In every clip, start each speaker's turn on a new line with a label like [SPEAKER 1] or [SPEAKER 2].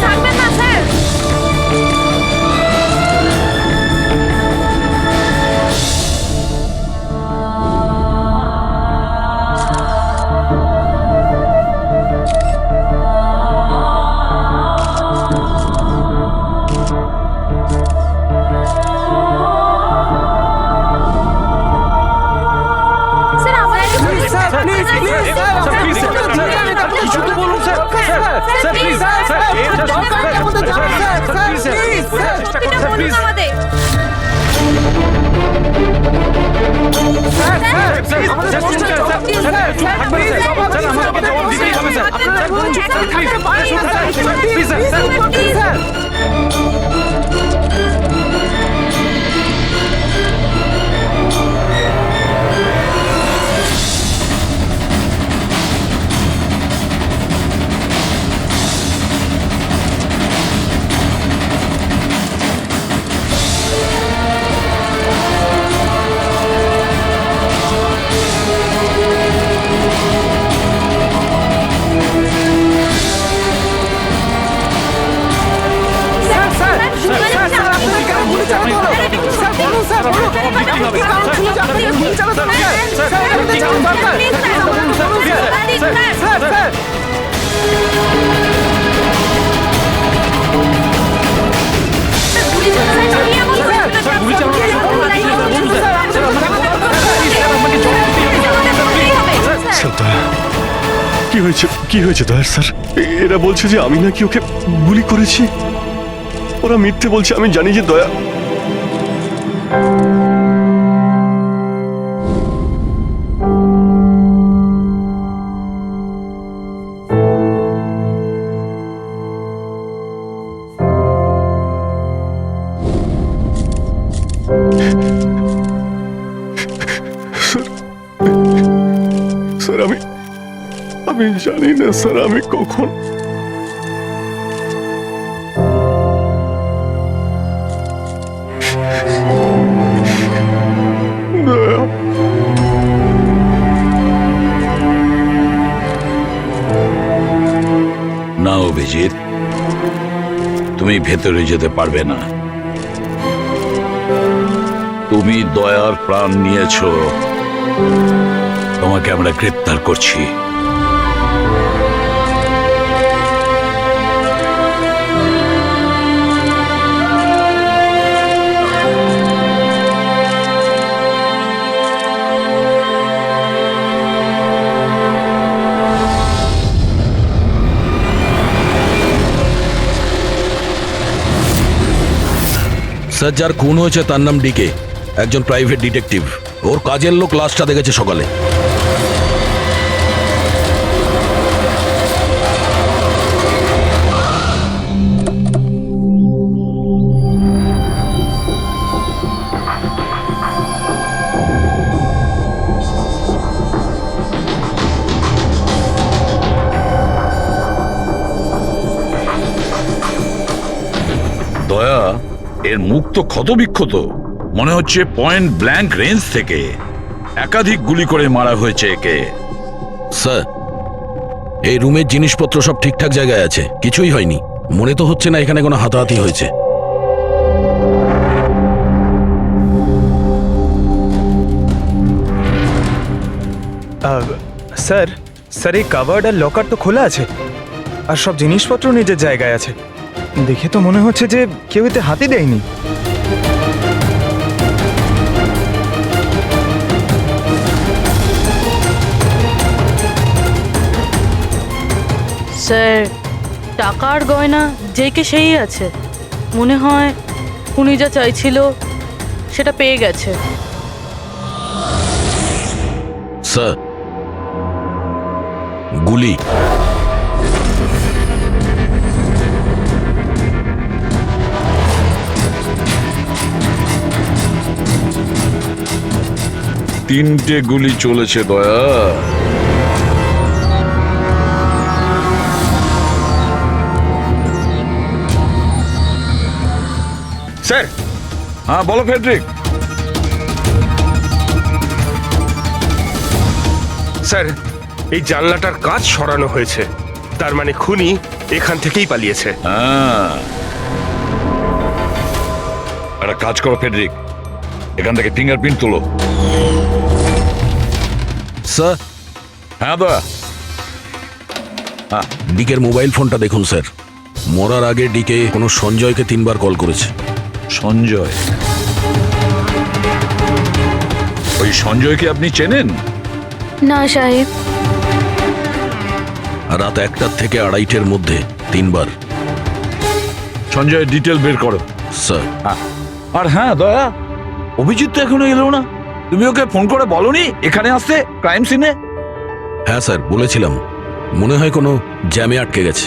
[SPEAKER 1] থাকবেন না sir. Sir আমাদের
[SPEAKER 2] কি হয়েছে দয়ার স্যার? এরা বলছে যে আমি নাকি ওকে গুলি করেছি। ওরা মিথ্যে বলছে, আমি জানি যে দয়া। স্যার আমি জানি না স্যার আমি কখন। দয়া,
[SPEAKER 3] না অভিজিৎ, তুমি ভেতরে যেতে পারবে না। তুমি দয়ার প্রাণ নিয়েছো, তোমাকে আমরা গ্রেপ্তার করছি।
[SPEAKER 4] স্যার, যার খুন হয়েছে তার নাম ডিকে, একজন প্রাইভেট ডিটেকটিভ। ওর কাজের লোক লাশটা দেখেছে সকালে।
[SPEAKER 3] দয়া, এর মুখ তো ক্ষতবিক্ষত, মনে হচ্ছে পয়েন্ট ব্ল্যাঙ্ক রেঞ্জ থেকে একাধিক গুলি করে মারা হয়েছে একে।
[SPEAKER 4] স্যার, এই রুমের জিনিসপত্র সব ঠিকঠাক জায়গায় আছে, কিছুই হয়নি। মনে তো হচ্ছে না এখানে কোনো হাতাহাতি হয়েছে।
[SPEAKER 5] স্যার স্যার এই কাভার্ড আর লকার তো খোলা আছে, আর সব জিনিসপত্র নিজের জায়গায় আছে। দেখে তো মনে হচ্ছে যে কেউ এতে হাতই দেয়নি।
[SPEAKER 1] স্যার টাকা আর গয়না যেকে সেই আছে, মনে হয় উনি যা চাইছিল সেটা পেয়ে গেছে।
[SPEAKER 4] স্যার, গুলি।
[SPEAKER 3] তিনটে গুলি চলেছে দয়া।
[SPEAKER 5] স্যার।
[SPEAKER 3] হ্যাঁ বলো ফেডরিক।
[SPEAKER 6] স্যার, এই জানলাটার কাঁচ সরানো হয়েছে, তার মানে খুনি এখান থেকেই পালিয়েছে।
[SPEAKER 3] হ্যাঁ, একটা কাজ করো ফেডরিক, এখান থেকে ফিঙ্গারপ্রিন্ট তোলো।
[SPEAKER 4] স্যার,
[SPEAKER 3] হ্যাঁ দয়া।
[SPEAKER 4] ডিকের মোবাইল ফোনটা দেখুন স্যার। মরার আগে ডিকে কোনো সঞ্জয়কে 3 বার কল করেছে।
[SPEAKER 3] সঞ্জয়? ওই সঞ্জয়কে আপনি চেনেন?
[SPEAKER 7] না সাহেব।
[SPEAKER 4] রাত 1টা থেকে 2:30-এর মধ্যে 3 বার।
[SPEAKER 3] সঞ্জয়ের ডিটেল বের করো।
[SPEAKER 4] স্যার,
[SPEAKER 3] আর হ্যাঁ দয়া, অভিজিৎ তো এখনো এলো না। তুমি ওকে ফোন করে বলনি এখানে আসতে, ক্রাইম সিনে?
[SPEAKER 4] হ্যাঁ স্যার, বলেছিলাম। মনে হয় কোনো জ্যামে আটকে গেছে।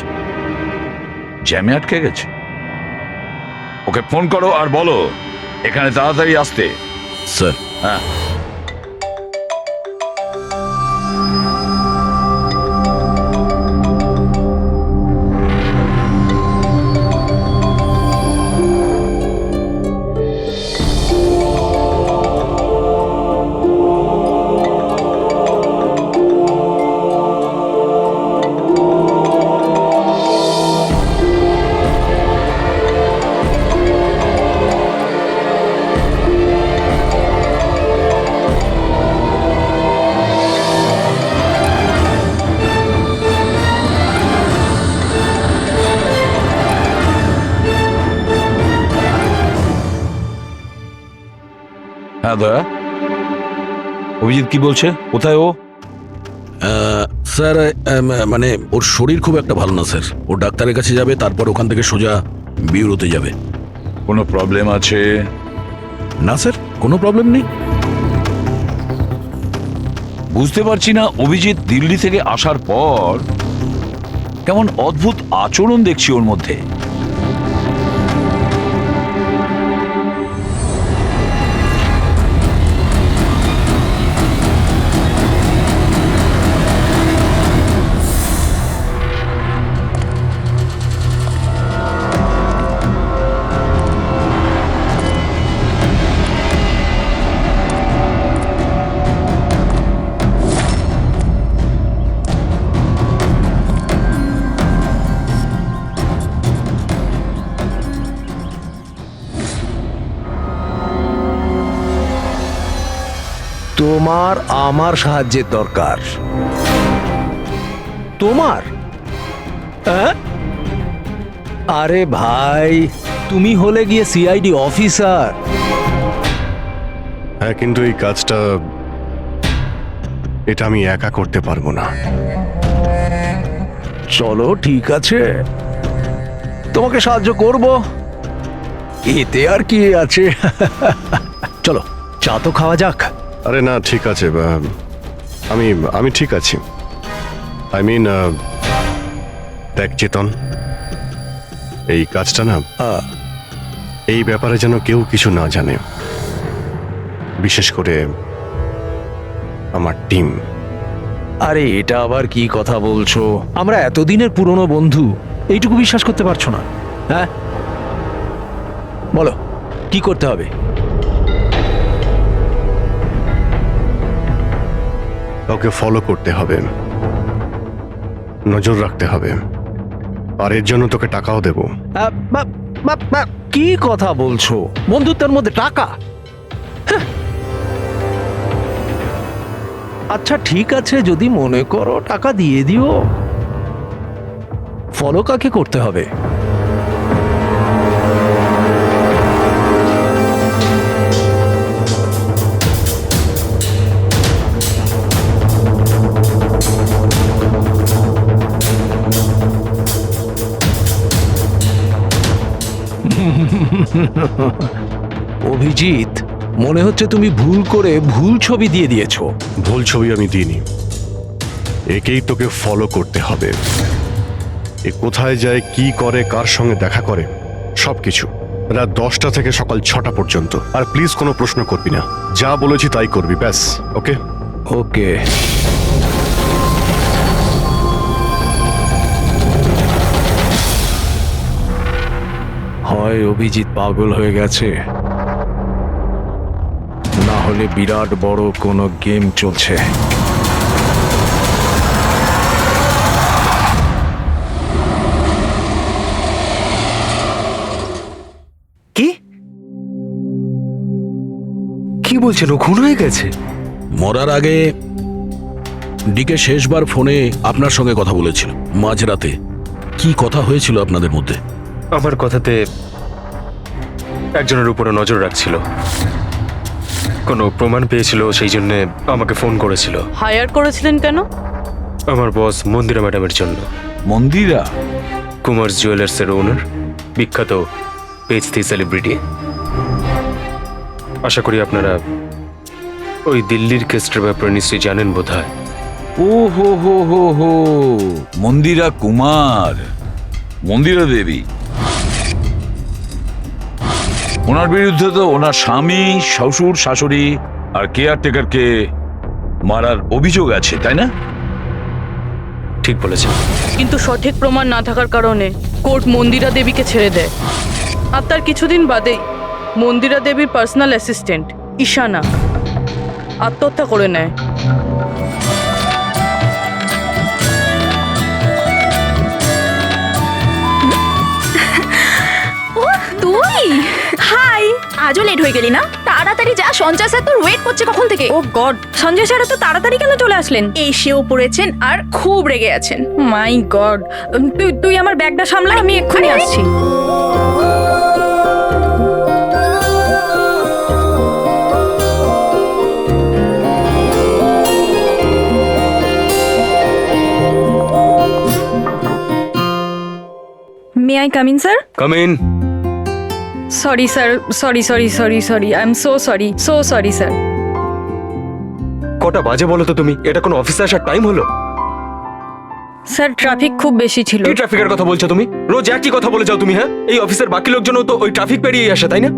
[SPEAKER 3] জ্যামে আটকে গেছে? ওকে ফোন করো আর বলো এখানে তাড়াতাড়ি আসতে।
[SPEAKER 4] স্যার,
[SPEAKER 3] হ্যাঁ। হ্যাঁ দয়া, অভিজিৎ কি বলছে? কোথায় ও?
[SPEAKER 4] স্যার, মানে ওর শরীর খুব একটা ভালো না স্যার। ও ডাক্তারের কাছে যাবে, তারপর ওখান থেকে সোজা বিউরোতে যাবে।
[SPEAKER 3] কোনো প্রবলেম আছে?
[SPEAKER 4] না স্যার, কোনো প্রবলেম নেই।
[SPEAKER 3] বুঝতে পারছি না, অভিজিৎ দিল্লি থেকে আসার পর কেমন অদ্ভুত আচরণ দেখছি ওর মধ্যে।
[SPEAKER 8] তোমার আমার সাহায্যের দরকার। তোমার? আরে ভাই, তুমি হলে গিয়ে সিআইডি অফিসার।
[SPEAKER 2] হ্যাঁ, কিন্তু এই কাজটা এটা আমি একা করতে পারবো না।
[SPEAKER 8] চলো ঠিক আছে, তোমাকে সাহায্য করব, এতে আর কি আছে। চলো চা তো খাওয়া যাক।
[SPEAKER 2] আরে না, ঠিক আছে, আমি আমি ঠিক আছি। আই মিন, দেখ চেতন, এই কাজটা না, এই ব্যাপারে যেন কেউ কিছু না জানে, বিশেষ করে আমার টিম।
[SPEAKER 8] আরে এটা আবার কি কথা বলছো? আমরা এতদিনের পুরনো বন্ধু, এইটুকু বিশ্বাস করতে পারছো না? হ্যাঁ বলো, কি করতে হবে?
[SPEAKER 2] কাউকে ফলো করতে হবে, নজর রাখতে হবে, আর এর জন্য তোকে টাকাও দেব।
[SPEAKER 8] কি কথা বলছো? বন্ধুত্বের মধ্যে টাকা? হ্যাঁ। আচ্ছা ঠিক আছে, যদি মনে করো টাকা দিয়ে দিও। ফলো কাকে করতে হবে? অভিজিৎ, মনে হচ্ছে তুমি ভুল করে ভুল ছবি দিয়ে দিয়েছো।
[SPEAKER 2] ভুল ছবি আমি দিইনি, একেই তোকে ফলো করতে হবে। এ কোথায় যায়, কি করে, কার সঙ্গে দেখা করে, সবকিছু। রাত 10টা থেকে সকাল 6টা পর্যন্ত। আর প্লিজ কোনো প্রশ্ন করবি না, যা বলেছি তাই করবি, ব্যাস। ওকে
[SPEAKER 8] ওকে। হয় অভিজিৎ পাগল হয়ে গেছে, না হলে বিরাট বড় কোনো গেম চলছে।
[SPEAKER 6] বলছেন? ও খুন হয়ে গেছে?
[SPEAKER 4] মরার আগে ডিকে শেষবার ফোনে আপনার সঙ্গে কথা বলেছিল মাঝরাতে। কি কথা হয়েছিল আপনাদের মধ্যে?
[SPEAKER 6] আমার কথাতে একজনের উপরে নজর রাখছিল, কোনো প্রমাণ পেয়েছিল, সেই জন্য আমাকে ফোন করেছিল।
[SPEAKER 1] হায়ার করেছিলেন কেন?
[SPEAKER 6] আমার বস মন্দিরা ম্যাডামের জন্য।
[SPEAKER 3] মন্দিরা?
[SPEAKER 6] কুমার জুয়েলার্সের ওনার, বিখ্যাত পেজথি সেলিব্রিটি। আশা করি আপনারা ওই দিল্লির কেসটার ব্যাপারে নিশ্চয়ই জানেন বোধহয়।
[SPEAKER 3] ও হো হো হো হো, মন্দিরা কুমার, মন্দিরা দেবী। ওনার বিরুদ্ধে তো ওনার স্বামী, শ্বশুর, শাশুড়ি আর কেয়ারটেকারকে মারার অভিযোগ আছে, তাই না?
[SPEAKER 6] ঠিক বলেছেন।
[SPEAKER 1] কিন্তু সঠিক প্রমাণ না থাকার কারণে কোর্ট মন্দিরা দেবীকে ছেড়ে দেয়। আর তার কিছুদিন বাদেই মন্দিরা দেবীর পার্সোনাল অ্যাসিস্ট্যান্ট ঈশানা আত্মহত্যা করে নেয়।
[SPEAKER 7] ও তুই? হাই, আজও লেট হয়ে গেলি না? তাড়াতাড়ি যা, সঞ্জয় স্যার তোর ওয়েট করছে কখন থেকে। ও গড, সঞ্জয় স্যার তো তাড়াতাড়ি কেন চলে আসলেন? এসেও পড়েছেন আর খুব রেগে আছেন। মাই গড, তুই আমার ব্যাগটা সামলা, আমি এক্ষুনি আসছি। May I come in, sir?
[SPEAKER 6] Come in.
[SPEAKER 7] Sorry, sir. Sorry. I'm so sorry, sir.
[SPEAKER 6] কটা বাজে বলো তো তুমি? এটা কোনো অফিসে আসার টাইম হলো?
[SPEAKER 7] স্যার ট্রাফিক খুব বেশি ছিল।
[SPEAKER 6] কি ট্রাফিকের কথা বলছো তুমি? রোজ একই কথা বলে যাও তুমি। হ্যাঁ, এই অফিসের বাকি লোকজনও তো ওই ট্রাফিক পেরিয়ে আসে, তাই না?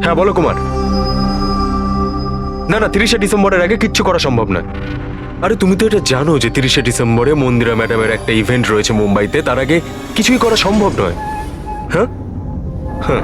[SPEAKER 6] হ্যাঁ বলো কুমার। না 30শে ডিসেম্বরের আগে কিচ্ছু করা সম্ভব নয়। আরে তুমি তো এটা জানো যে 30শে ডিসেম্বরে মন্দিরা ম্যাডামের একটা ইভেন্ট রয়েছে মুম্বাইতে, তার আগে কিছুই করা সম্ভব নয়। হ্যাঁ হ্যাঁ,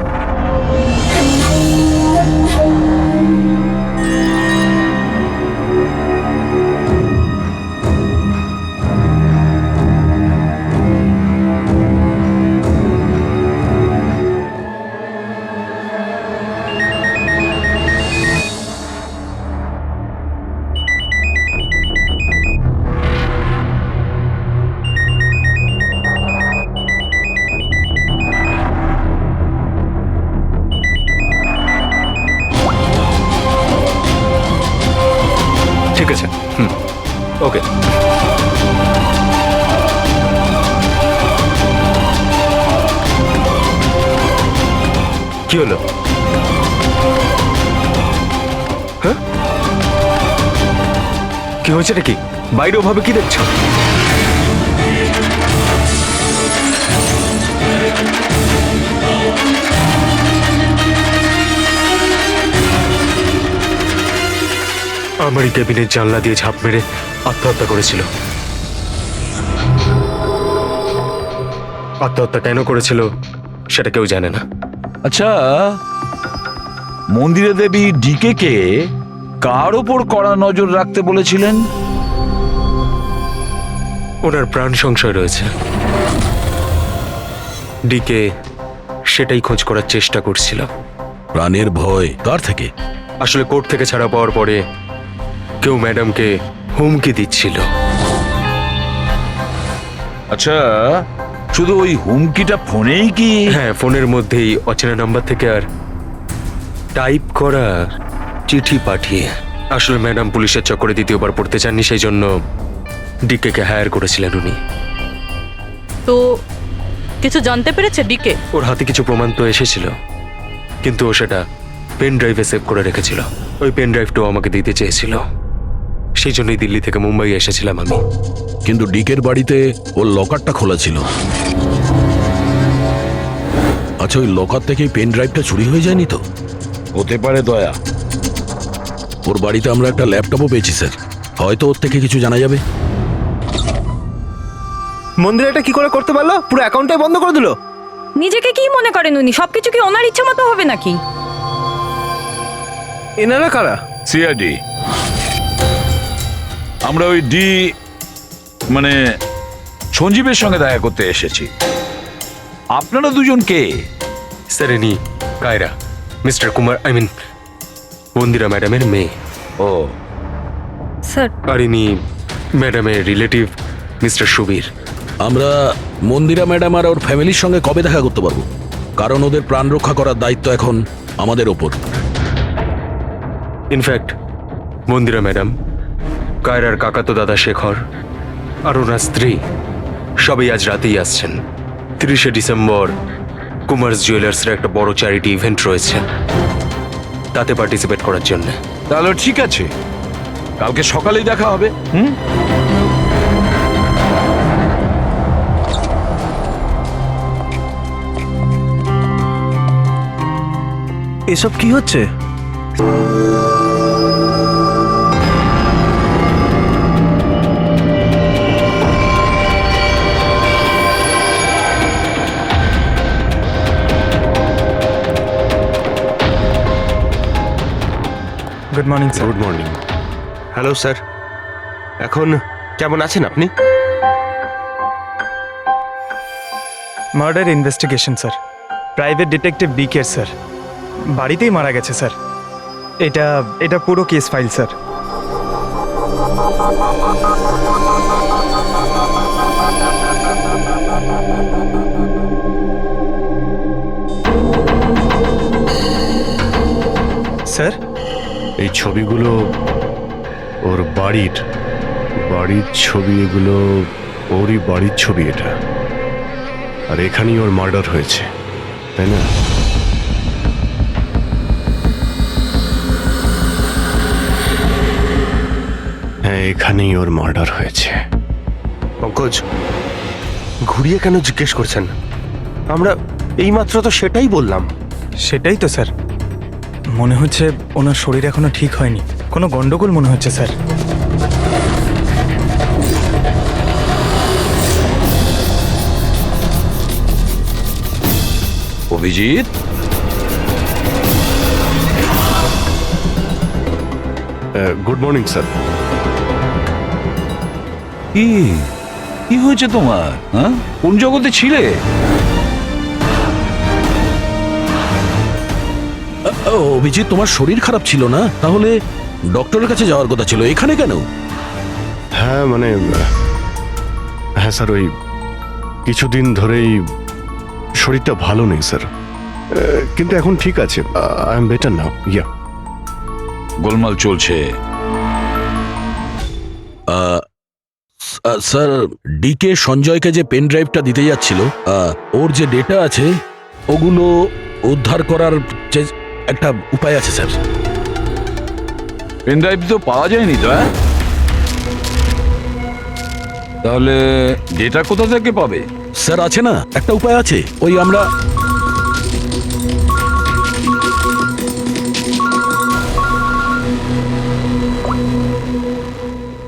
[SPEAKER 6] ঠিক আছে। ওকে। কি হলো? হ্যাঁ, কি হয়েছে নাকি? বাইরে ওভাবে কি দেখছো? আমারই কেবিনের জানলা দিয়ে ঝাঁপ মেরে আত্মহত্যা করেছিল। আত্মহত্যা কেন করেছিল সেটা কেউ জানে না।
[SPEAKER 3] আচ্ছা, মন্দিরা দেবী ডিকে কে কার ওপর কড়া নজর রাখতে বলেছিলেন?
[SPEAKER 6] ওনার প্রাণ সংশয় রয়েছে। ডিকে সেটাই খোঁজ করার চেষ্টা করছিল।
[SPEAKER 4] প্রাণের ভয় কার থেকে?
[SPEAKER 6] আসলে কোর্ট থেকে ছাড়া পাওয়ার পরে কেউ ম্যাডামকে হুমকি দিচ্ছিল।
[SPEAKER 3] আচ্ছা, শুধু ওই হুমকিটা ফোনেই কি?
[SPEAKER 6] হ্যাঁ, ফোনের মধ্যেই অচেনা নাম্বার থেকে আর টাইপ করা চিঠি পাঠিয়ে। আসলে ম্যাডাম পুলিশের চক্করে দ্বিতীয়বার পড়তে চাননি, সেই জন্য ডিকে কে হায়ার করেছিলেন উনি।
[SPEAKER 1] তো কিছু জানতে পেরেছে ডিকে?
[SPEAKER 6] ওর হাতে কিছু প্রমাণ তো এসেছিল, কিন্তু ও সেটা পেন ড্রাইভে সেভ করে রেখেছিল। ওই পেন ড্রাইভটাও আমাকে দিতে চেয়েছিল, সেই জন্যই দিল্লি থেকে মুম্বাই এসেছিলাম আমি।
[SPEAKER 4] কিন্তু ডিকের বাড়িতে ওর লকারটা খোলা ছিল। আচ্ছা, ওই লকার থেকে পেন ড্রাইভটা চুরি হয়ে যায়নি তো?
[SPEAKER 3] হতে পারে দয়া।
[SPEAKER 4] ওর বাড়িতে আমরা একটা ল্যাপটপও পেয়েছি স্যার, হয়তো ওর থেকে কিছু জানা যাবে।
[SPEAKER 5] মন্দিরাটা কি করে করতে পারলো? পুরো অ্যাকাউন্টটাই বন্ধ করে দিল।
[SPEAKER 7] নিজেকে কি মনে করেন উনি? সবকিছু কি ওনার ইচ্ছা মতো হবে নাকি?
[SPEAKER 5] এনারা কারা?
[SPEAKER 3] সিআইডি। আমরা ওই মানে সঞ্জীবের সঙ্গে দেখা করতে এসেছি। আপনারা দুজন কে?
[SPEAKER 6] স্যার, ইনি কায়রা, মিস্টার কুমার, মন্দিরা ম্যাডামের মেয়ে।
[SPEAKER 3] ও
[SPEAKER 7] স্যার
[SPEAKER 6] আর ইনি ম্যাডামের রিলেটিভ মিস্টার সুবীর।
[SPEAKER 4] আমরা মন্দিরা ম্যাডাম আর ওর ফ্যামিলির সঙ্গে কবে দেখা করতে পারবো? কারণ ওদের প্রাণ রক্ষা করার দায়িত্ব এখন আমাদের ওপর।
[SPEAKER 6] ইনফ্যাক্ট মন্দিরা ম্যাডাম, কায়রার কাকাতো দাদা শেখর আর ওনার স্ত্রী সবাই আজ রাতেই আসছেন। 30শে ডিসেম্বর কুমার্স জুয়েলার্সের একটা বড় চ্যারিটি ইভেন্ট রয়েছে, তাতে পার্টিসিপেট করার জন্য।
[SPEAKER 3] তাহলে ঠিক আছে, কালকে সকালেই দেখা হবে।
[SPEAKER 8] এসব কি হচ্ছে?
[SPEAKER 5] Good morning sir.
[SPEAKER 2] Good morning. Hello sir, এখন কেমন আছেন আপনি?
[SPEAKER 5] Murder investigation sir, private detective BK sir, বাড়িতেই মারা গেছে স্যার। এটা পুরো কেস ফাইল স্যার। স্যার
[SPEAKER 2] এই ছবিগুলো ওর বাড়ির ছবি, এগুলো ওরই বাড়ির ছবি এটা। আর এখানেই ওর মার্ডার হয়েছে, তাই না? হ্যাঁ, এখানেই ওর মার্ডার হয়েছে।
[SPEAKER 9] পঙ্কজ, ঘুরিয়ে কেন জিজ্ঞেস করছেন? আমরা এইমাত্র তো সেটাই বললাম।
[SPEAKER 5] সেটাই তো স্যার, মনে হচ্ছে ওনার শরীর এখনো ঠিক হয়নি, কোনো গন্ডগোল মনে হচ্ছে sir.
[SPEAKER 3] Abhijit,
[SPEAKER 2] good morning sir.
[SPEAKER 3] কি হয়েছে তোমার? হ্যাঁ, কোন জগতে ছিলে?
[SPEAKER 4] অভিজিৎ, তোমার শরীর খারাপ ছিল না? তাহলে ডক্টরের কাছে যাওয়ার কথা ছিল, এখানে কেন?
[SPEAKER 2] হ্যাঁ মানে, হ্যাঁ স্যার, ওই কিছুদিন ধরেই শরীরটা ভালো নেই স্যার, কিন্তু এখন ঠিক আছে। I am better now. Yeah,
[SPEAKER 3] গোলমাল চলছে।
[SPEAKER 4] স্যার, ডিকে সঞ্জয়কে যে পেন ড্রাইভটা দিতে যাচ্ছিল, ওর যে ডেটা আছে ওগুলো উদ্ধার করার যে একটা উপায় আছে স্যার।
[SPEAKER 3] পেন ড্রাইভ তো পাওয়া যায়নি তো। তাহলে ডেটা কোথা থেকে পাবে?
[SPEAKER 4] স্যার, আছে না, একটা উপায় আছে। ওই আমরা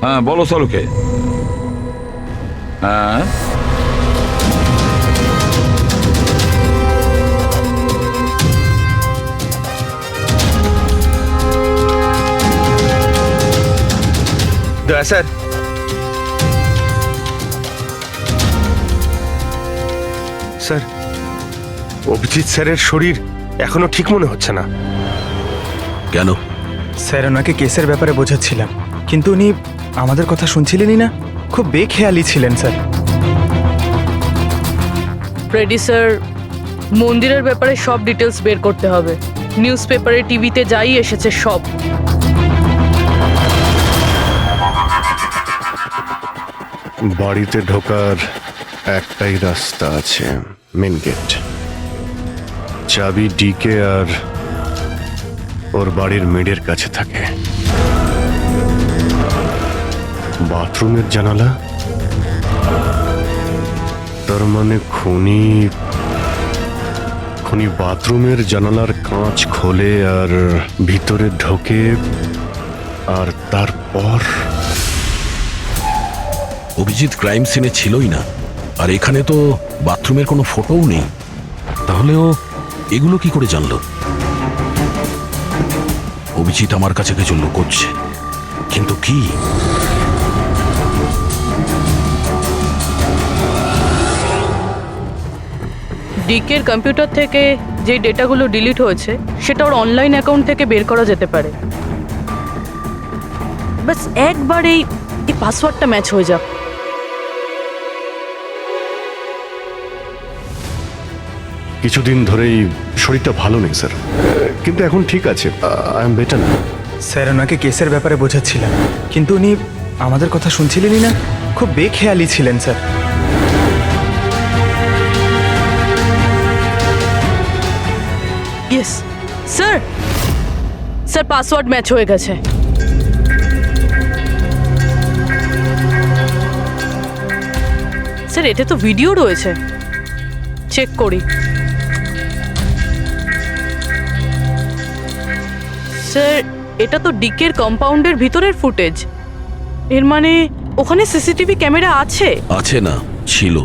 [SPEAKER 3] হ্যাঁ, বলো সলোকে। হ্যাঁ,
[SPEAKER 9] দয়া স্যার, স্যার, অভিজিৎ স্যারের শরীর এখনো ঠিক মনে হচ্ছে না।
[SPEAKER 4] কেন?
[SPEAKER 5] স্যার, ওনাকে কেসের ব্যাপারে বোঝাচ্ছিলাম, কিন্তু উনি আমাদের কথা শুনছিলেনই না, খুব বেখেয়ালি ছিলেন স্যার।
[SPEAKER 1] ফ্রেডি স্যার, মন্দিরের ব্যাপারে সব ডিটেলস বের করতে হবে। নিউজ পেপারে, টিভিতে যাই এসেছে সব।
[SPEAKER 2] বাড়িতে ঢোকার একটাই রাস্তা আছে, মেন গেট। চাবি ডিকে আর ওর বাড়ির মেডের কাছে থাকে। বাথরুমের জানালা, তার মানে খুনি বাথরুমের জানালার কাঁচ খোলে আর ভিতরে ঢোকে, আর তারপর
[SPEAKER 4] অভিজিৎ ক্রাইম সিনে ছিলই না, আর এখানে তো বাথরুমের কোনো ফটোও নেই। তাহলে ও এগুলো কি করে জানলো? অভিজিৎ আমার কাছে কিছু লুকোচ্ছে, কিন্তু কি?
[SPEAKER 1] ডিকের কম্পিউটার থেকে যে ডেটাগুলো ডিলিট হয়েছে সেটা ওর অনলাইন অ্যাকাউন্ট থেকে বের করা যেতে পারে। বাস একবার এই পাসওয়ার্ডটা ম্যাচ হয়ে যাক।
[SPEAKER 2] কিছুদিন ধরেই শরীরটা ভালো নেই স্যার, কিন্তু এখন ঠিক আছে, আই এম বেটার না।
[SPEAKER 5] স্যার ওনাকে কেসের ব্যাপারে বোঝাচ্ছিলাম, কিন্তু উনি আমাদের কথা শুনছিলেনই না, খুব বেখেয়ালি ছিলেন sir.
[SPEAKER 1] Yes sir, sir password match হয়ে গেছে। স্যার এটা তো ভিডিও রয়েছে, চেক করি। স্যার এটা তো ডিকের কম্পাউন্ডের ভিতরের ফুটেজ, এর মানে ওখানে সিসিটিভি ক্যামেরা আছে।
[SPEAKER 4] আছে না, ছিল।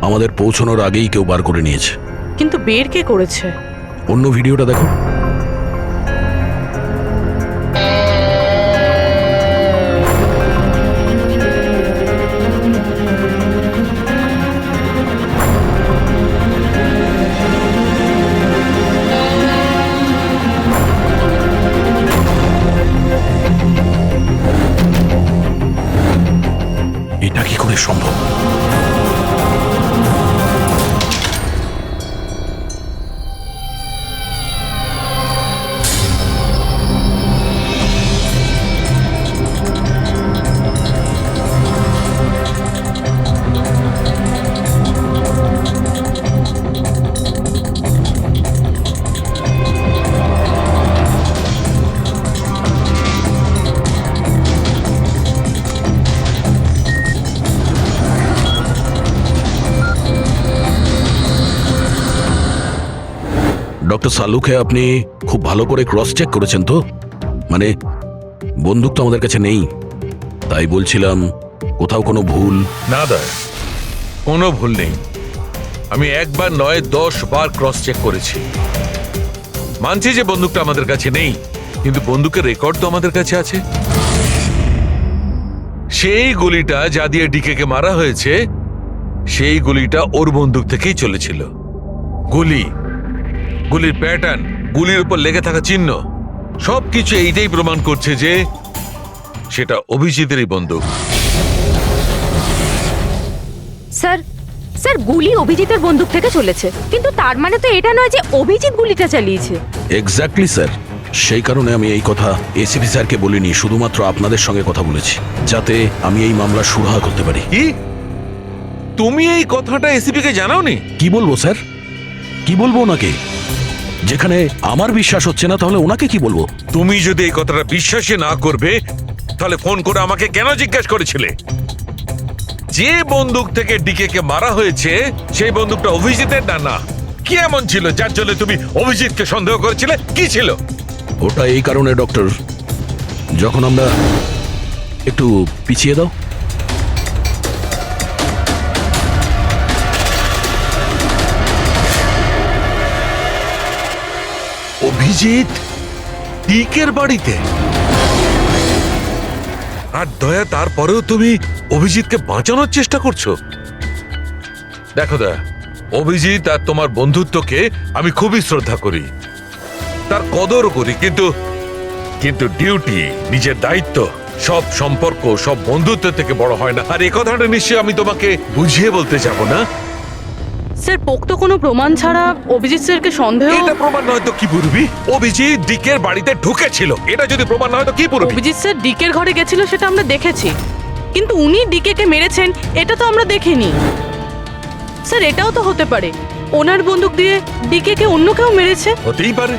[SPEAKER 4] আমাদের পৌঁছানোর আগেই কেউ বার করে নিয়েছে।
[SPEAKER 1] কিন্তু বের কে করেছে?
[SPEAKER 4] অন্য ভিডিওটা দেখো। এটা কি করে সম্ভব? ডক্টর সালুকে আপনি খুব ভালো করে ক্রস চেক করেছেন তো? মানে বন্দুক তো আমাদের কাছে নেই, তাই বলছিলাম কোথাও কোনো ভুল?
[SPEAKER 10] না দয়া, কোনো ভুল নেই। আমি একবার নয় 10 বার ক্রস চেক করেছি। মানছি যে বন্দুকটা আমাদের কাছে নেই, কিন্তু বন্দুকের রেকর্ড তো আমাদের কাছে আছে। সেই গুলিটা যা দিয়ে ডিকেকে মারা হয়েছে, সেই গুলিটা ওর বন্দুক থেকেই চলেছিল। গুলির প্যাটার্ন, গুলির উপর লেগে থাকা চিহ্ন, সবকিছু এইটাই প্রমাণ করছে যে সেটা অভিজিতেরই বন্দুক।
[SPEAKER 7] স্যার স্যার গুলি অভিজিতের বন্দুক থেকে চলেছে, কিন্তু তার মানে তো এটা নয় যে অভিজিৎ গুলিটা চালিয়েছে।
[SPEAKER 4] এক্স্যাক্টলি স্যার, সেই কারণে আমি এই কথা এসিপি স্যারকে বলিনি, শুধুমাত্র আপনাদের সঙ্গে কথা বলেছি, যাতে আমি এই মামলা সুরাহা করতে পারি।
[SPEAKER 10] কি তুমি এই কথাটা এসিপি কে জানাওনি?
[SPEAKER 4] কি বলবো স্যার, কি বলবো ওনাকে? যেখানে আমার বিশ্বাস হচ্ছে না, তাহলে ওনাকে কি বলবো?
[SPEAKER 10] তুমি যদি এই কথাটা বিশ্বাসই না করবে, তাহলে ফোন করে আমাকে কেন জিজ্ঞাসা করেছিলে? যে বন্দুক থেকে ডিকে কে মারা হয়েছে সেই বন্দুকটা অভিজিতের না? কি এমন ছিল যার জন্য তুমি অভিজিৎকে সন্দেহ করেছিলে? কি ছিল
[SPEAKER 4] ওটা? এই কারণে ডক্টর, যখন আমরা একটু পিছিয়ে দাও।
[SPEAKER 10] অভিজিৎ ডিকের বাড়িতে, আর দয়া তারপরেও তুমি অভিজিৎকে বাঁচানোর চেষ্টা করছো। দেখো দয়া, অভিজিৎ আর তোমার বন্ধুত্বকে আমি খুবই শ্রদ্ধা করি, তার কদরও করি, কিন্তু ডিউটি, নিজের দায়িত্ব, সব সম্পর্ক সব বন্ধুত্ব থেকে বড় হয় না। আর এই কথাটা নিশ্চয়ই আমি তোমাকে বুঝিয়ে বলতে যাব না।
[SPEAKER 1] স্যার পোক্ত কোনো প্রমাণ ছাড়া অভিজিৎ স্যারকে সন্দেহ।
[SPEAKER 10] এটা প্রমাণ নয় তো কি পুরবি? অভিজিৎ ডিকের বাড়িতে ঢুকেছিল, এটা যদি প্রমাণ নয় তো কি পুরবি?
[SPEAKER 1] অভিজিৎ স্যার ডিকের ঘরে গেছিল সেটা আমরা দেখেছি, কিন্তু উনি ডিকেকে মেরেছেন এটা তো আমরা দেখিনি। স্যার এটাও তো হতে পারে ওনার বন্দুক দিয়ে ডিকেকে অন্য কেউ মেরেছে।
[SPEAKER 10] হতেই পারে,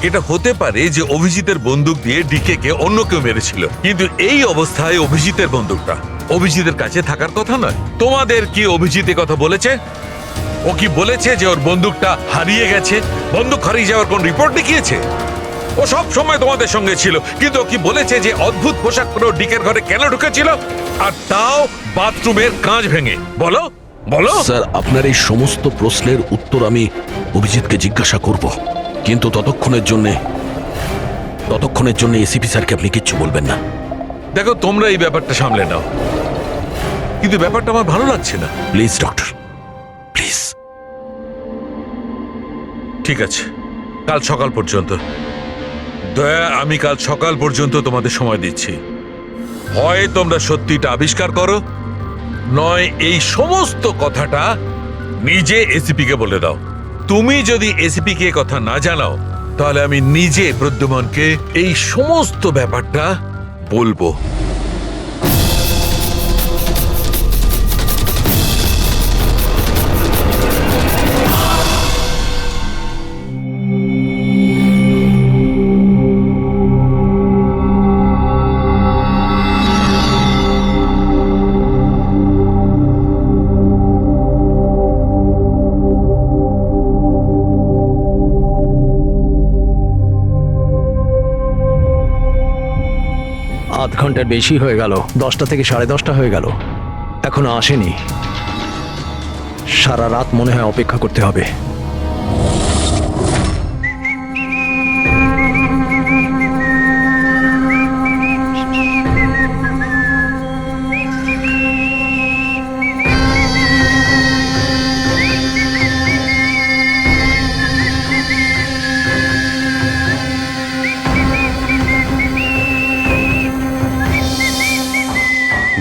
[SPEAKER 10] এটা হতে পারে যে অভিজিতের বন্দুক দিয়ে ডিকে কে অন্য কেউ মেরেছিল, কিন্তু এই অবস্থায় অভিজিতের বন্দুকটা অভিজিতের কাছে থাকার কথা নয়। তোমাদের কি অভিজিৎ এ কথা বলেছে? ও কি বলেছে যে ওর বন্দুকটা হারিয়ে গেছে? বন্দুক হারিয়ে যাওয়ার কোন রিপোর্ট দেখিয়েছে? ও সব সময় তোমাদের সঙ্গে ছিল, কিন্তু ও কি বলেছে যে অদ্ভুত পোশাক পরে ডিকের ঘরে কেন ঢুকেছিল, আর তাও বাথরুমের কাঁচ ভেঙে? বলো বলো।
[SPEAKER 4] স্যার আপনার এই সমস্ত প্রশ্নের উত্তর আমি অভিজিৎকে জিজ্ঞাসা করব, কিন্তু ততক্ষণের জন্য এসিপি স্যারকে আপনি কিচ্ছু বলবেন না।
[SPEAKER 10] দেখো তোমরা এই ব্যাপারটা সামলে নাও, কিন্তু ব্যাপারটা আমার ভালো লাগছে না।
[SPEAKER 4] Please doctor, please.
[SPEAKER 10] ঠিক আছে, কাল সকাল পর্যন্ত। দয়া, আমি কাল সকাল পর্যন্ত তোমাদের সময় দিচ্ছি। হয় তোমরা সত্যিটা আবিষ্কার করো, নয় এই সমস্ত কথাটা নিজে এসিপি কে বলে দাও। তুমি যদি এসিপি কে কথা না জানাও, তাহলে আমি নিজে প্রদ্যুমনকে এই সমস্ত ব্যাপারটা বলবো।
[SPEAKER 8] আধ ঘন্টার বেশি হয়ে গেল, 10টা থেকে 10:30 হয়ে গেল, এখনো আসেনি। সারা রাত মনে হয় অপেক্ষা করতে হবে।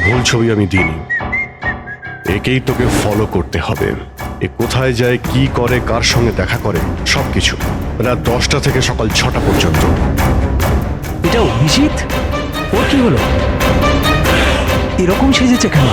[SPEAKER 2] ভুল ছবি আমি দিইনি, একেই তোকে ফলো করতে হবে। এ কোথায় যায়, কি করে, কার সঙ্গে দেখা করে, সবকিছু রাত 10টা থেকে সকাল 6টা পর্যন্ত।
[SPEAKER 8] এটা অভিজিৎ? ওর কি হলো? এরকম সেজেছে কেন?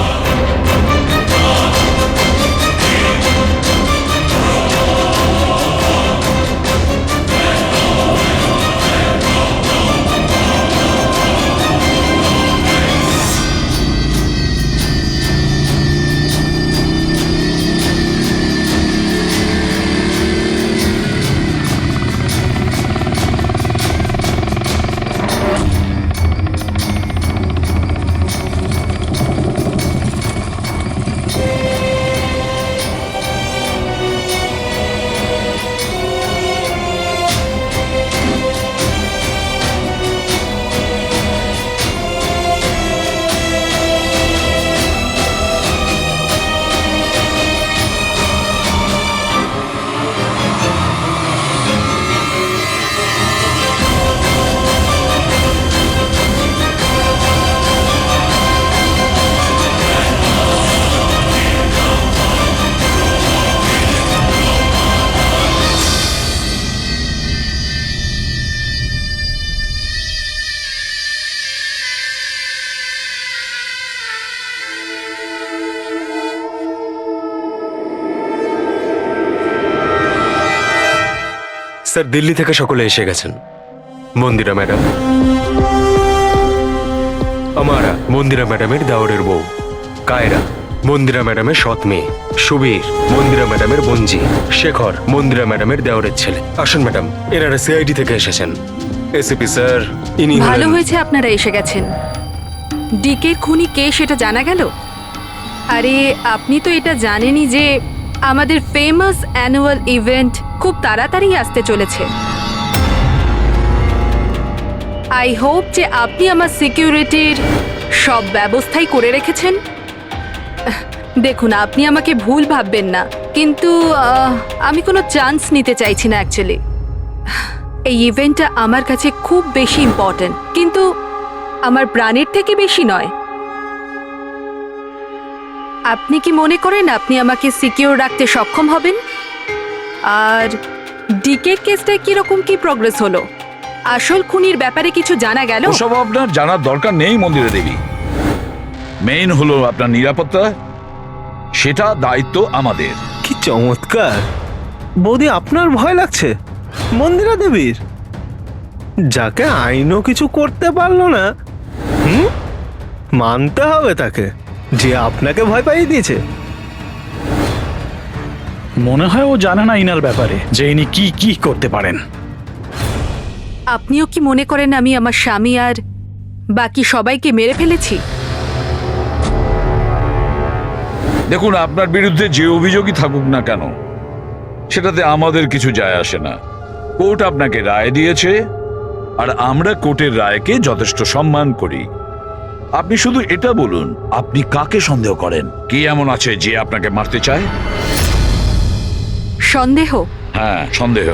[SPEAKER 6] স্যার, দিল্লি থেকে সকলে এসে গেছেন। মন্দিরা ম্যাডাম, আমারা মন্দিরা ম্যাডামের দাওরের বউ, কায়রা মন্দিরা ম্যাডামের সৎ মেয়ে, সুবীর মন্দিরা ম্যাডামের বোনজি, শেখর মন্দিরা ম্যাডামের দেওরের ছেলে। আসুন ম্যাডাম, এনারা সিআইডি থেকে এসেছেন। এসিপি স্যার, ইনি
[SPEAKER 11] ভালো হয়েছে আপনারা এসে গেছেন। ডিকের খুনি কে সেটা জানা গেল? আরে আপনি তো এটা জানেনই যে আমাদের ফেমাস অ্যানুয়াল ইভেন্ট খুব তাড়াতাড়ি আসতে চলেছে। আই হোপ যে আপনি আমার সিকিউরিটির সব ব্যবস্থাই করে রেখেছেন। দেখুন, আপনি আমাকে ভুল ভাববেন না, কিন্তু আমি কোনো চান্স নিতে চাইছি না অ্যাকচুয়ালি। এই ইভেন্টটা আমার কাছে খুব বেশি ইম্পর্ট্যান্ট, কিন্তু আমার প্রাণের থেকে বেশি নয়। আপনি কি মনে করেন আপনি আমাকে সিকিউর রাখতে সক্ষম হবেন? আর ডিকে কেসটায় কিরকম কি প্রোগ্রেস হলো? আসল খুনির ব্যাপারে কিছু জানা গেল?
[SPEAKER 3] ওসব আপনার জানার দরকার নেই মন্দিরা দেবী। মেইন হলো আপনার নিরাপত্তা, সেটা দায়িত্ব আমাদের।
[SPEAKER 9] কি চমৎকার বৌদি, আপনার ভয় লাগছে মন্দিরা দেবীর, যাকে আইনও কিছু করতে পারলো না। মানতে হবে তাকে যে আপনাকে ভয় পাইয়ে দিয়েছে।
[SPEAKER 12] মনে হয় ও জানে না ইনার ব্যাপারে, যে ইনি কি কি করতে পারেন।
[SPEAKER 11] আপনিও কি মনে করেন আমি আমার স্বামী আর বাকি সবাইকে মেরে ফেলেছি?
[SPEAKER 3] দেখুন, আপনার বিরুদ্ধে যে অভিযোগই থাকুক না কেন, সেটাতে আমাদের কিছু যায় আসে না। কোর্ট আপনাকে রায় দিয়েছে, আর আমরা কোর্টের রায়কে যথেষ্ট সম্মান করি। আপনি শুধু এটা বলুন, আপনি কাকে সন্দেহ করেন? কে এমন আছে যে আপনাকে মারতে চায়?
[SPEAKER 11] সন্দেহ?
[SPEAKER 3] হ্যাঁ, সন্দেহ।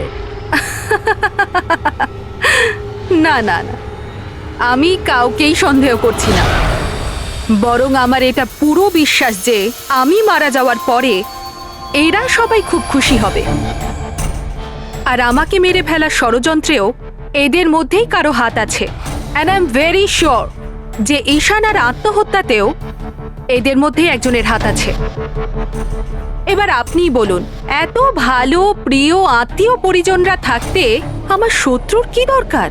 [SPEAKER 11] না না না, আমি কাউকেই সন্দেহ করছি না, বরং আমার এটা পুরো বিশ্বাস যে আমি মারা যাওয়ার পরে এরা সবাই খুব খুশি হবে। আর আমাকে মেরে ফেলার ষড়যন্ত্রেও এদের মধ্যেই কারো হাত আছে। And I am very sure যে ঈশানার আত্মহত্যাতেও এদের মধ্যেই একজনের হাত আছে। এবার আপনিই বলুন, এত ভালো প্রিয় আত্মীয় পরিজনরা থাকতে আমার শত্রুর কি দরকার?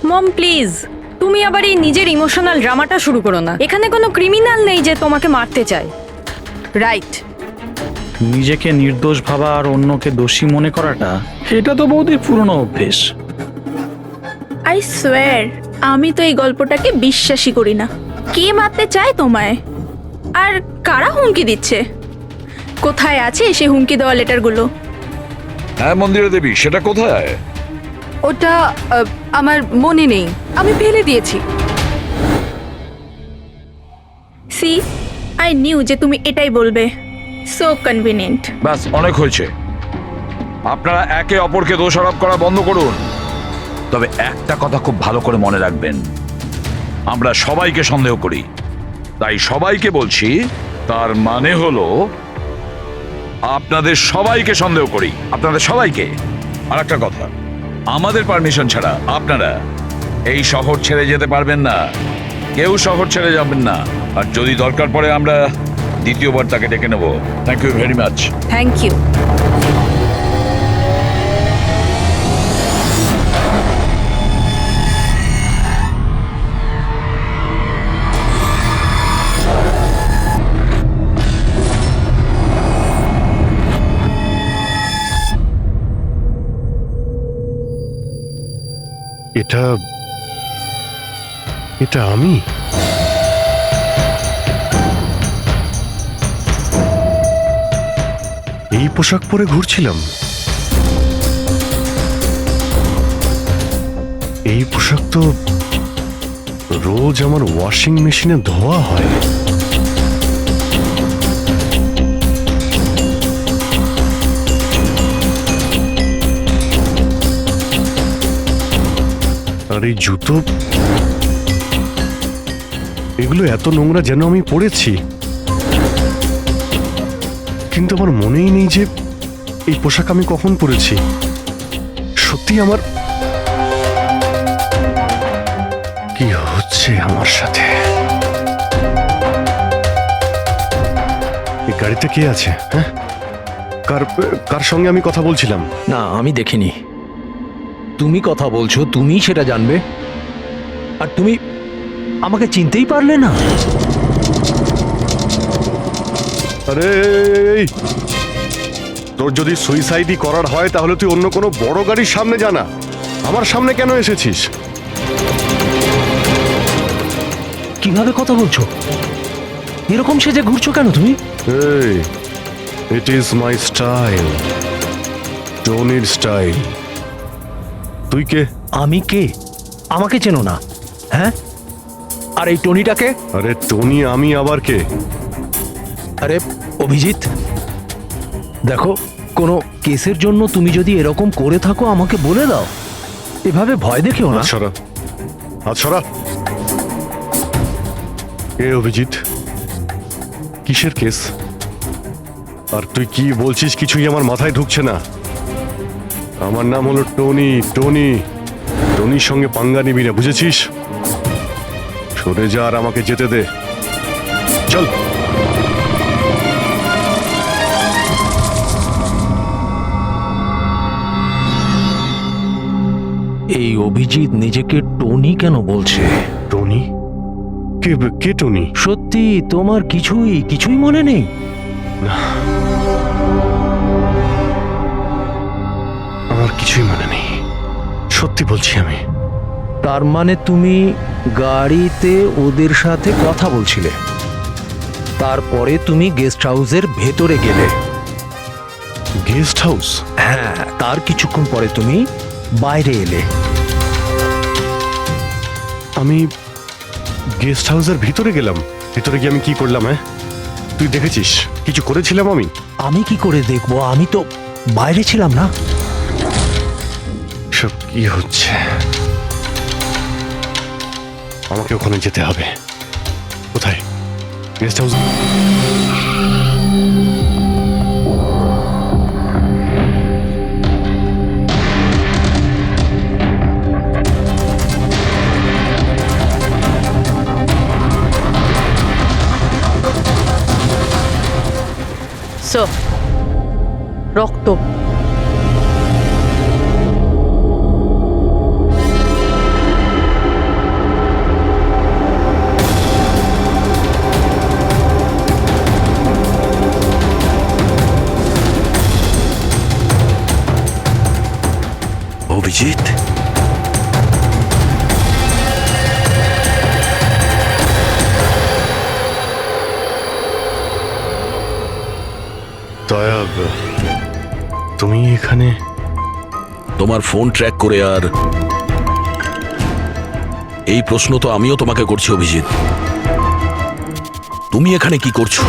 [SPEAKER 7] মম প্লিজ, তুমি আবার এই নিজের ইমোশনাল ড্রামাটা শুরু করো না। এখানে কোনো ক্রিমিনাল নেই যে তোমাকে মারতে চায়।
[SPEAKER 11] রাইট।
[SPEAKER 12] নিজেকে নির্দোষ ভাবা আর অন্যকে দোষী মনে করাটা, এটা তো বৌদির পুরনো অভ্যেস।
[SPEAKER 7] আই সোয়ার, আমি তো এই গল্পটাকে বিশ্বাসই করি না। কে মারতে চায় তোমায়? আর কারা হুমকি দিচ্ছে? কোথায় আছে সে হুমকি দেওয়া লেটারগুলো?
[SPEAKER 3] হ্যাঁ মন্দিরা দেবী, সেটা কোথায়?
[SPEAKER 11] ওটা আমার মনে নেই, আমি ফেলে দিয়েছি।
[SPEAKER 7] সি, আই নিউ যে তুমি এটাই বলবে। So convenient.
[SPEAKER 3] ব্যাস, অনেক হয়েছে। আপনারা একে অপরকে দোষারোপ করা বন্ধ করুন। তবে একটা কথা খুব ভালো করে মনে রাখবেন, আমরা সবাইকে সন্দেহ করি। তাই সবাইকে বলছি, তার মানে হলো আপনাদের সবাইকে সন্দেহ করি, আপনাদের সবাইকে। আর একটা কথা, আমাদের পারমিশন ছাড়া আপনারা এই শহর ছেড়ে যেতে পারবেন না। কেউ শহর ছেড়ে যাবেন না। আর যদি দরকার পড়ে আমরা দ্বিতীয়বার তাকে ডেকে নেব। Thank you very much.
[SPEAKER 11] Thank you.
[SPEAKER 2] এটা এটা আমি? এই পোশাক পরে ঘুরছিলাম? এই পোশাক তো রোজ আমার ওয়াশিং মেশিনে ধোয়া হয়। আর এই জুতো, এগুলো এত নোংরা যেন আমি পরেছি। কিন্তু আমার মনেই নেই যে এই পোশাক আমি কখন পরেছি। সত্যি আমার কি হচ্ছে আমার সাথে? এই গাড়িতে কে আছে? হ্যাঁ, কার কার সঙ্গে আমি কথা বলছিলাম?
[SPEAKER 8] না, আমি দেখিনি। তুমি কথা বলছো, তুমি সেটা জানবে। আর তুমি আমাকে চিনতেই পারলে না?
[SPEAKER 2] আরে তোর যদি সুইসাইডই করার হয় তাহলে তুই অন্য কোনো বড় গাড়ির সামনে জানা। আমার সামনে কেন এসেছিস?
[SPEAKER 8] কিভাবে কথা বলছো? এরকম সেজে ঘুরছো কেন তুমি?
[SPEAKER 2] এই, ইট ইজ মাই স্টাইল, টনির স্টাইল। তুই কে?
[SPEAKER 8] আমি কে? আমাকে চেনো না? হ্যাঁ, আর এই টনিটাকে?
[SPEAKER 2] আরে টনি আমি আবার কে?
[SPEAKER 8] আরে অভিজিৎ, দেখো, কোনো কেসের জন্য তুমি যদি এরকম করে থাকো আমাকে বলে দাও। এভাবে ভয় দেখিও না।
[SPEAKER 2] সরা, হাত সরা। কে অভিজিৎ? কিসের কেস? আর তুই কি বলছিস কিছুই আমার মাথায় ঢুকছে না। আমার নাম হলো টনি। টনি, টনির সঙ্গে পাঙ্গা নিবি না, বুঝেছিস? সরে যা আর আমাকে যেতে দে। চল।
[SPEAKER 8] এই অভিজিৎ নিজেকে টনি কেন বলছে?
[SPEAKER 2] টনি? কে কে টনি?
[SPEAKER 8] সত্যি তোমার কিছুই মনে নেই?
[SPEAKER 2] আমার কিছুই মনে নেই, সত্যি বলছি আমি।
[SPEAKER 8] তার মানে তুমি গাড়িতে ওদের সাথে কথা বলছিলে, তারপরে তুমি গেস্ট হাউসের ভেতরে গেলে।
[SPEAKER 2] Guest house?
[SPEAKER 8] হ্যাঁ, তার কিছুক্ষণ পরে তুমি বাইরে এলে।
[SPEAKER 2] আমি গেস্ট হাউসের ভিতরে গেলাম? ভিতরে গিয়ে আমি কি করলাম? হ্যাঁ, তুই দেখেছিস কিছু করেছিলাম আমি?
[SPEAKER 8] আমি কি করে দেখবো, আমি তো বাইরে ছিলাম না।
[SPEAKER 2] সব কি হচ্ছে? আমাকে ওখানে যেতে হবে। কোথায়? Guest house?
[SPEAKER 1] স্যার, রক্ত।
[SPEAKER 4] অভিজিৎ,
[SPEAKER 2] দয়া, তুমি এখানে?
[SPEAKER 4] তোমার ফোন ট্র্যাক করে আর এই প্রশ্ন তো আমিও তোমাকে করছি অভিজিৎ। তুমি এখানে কি করছো?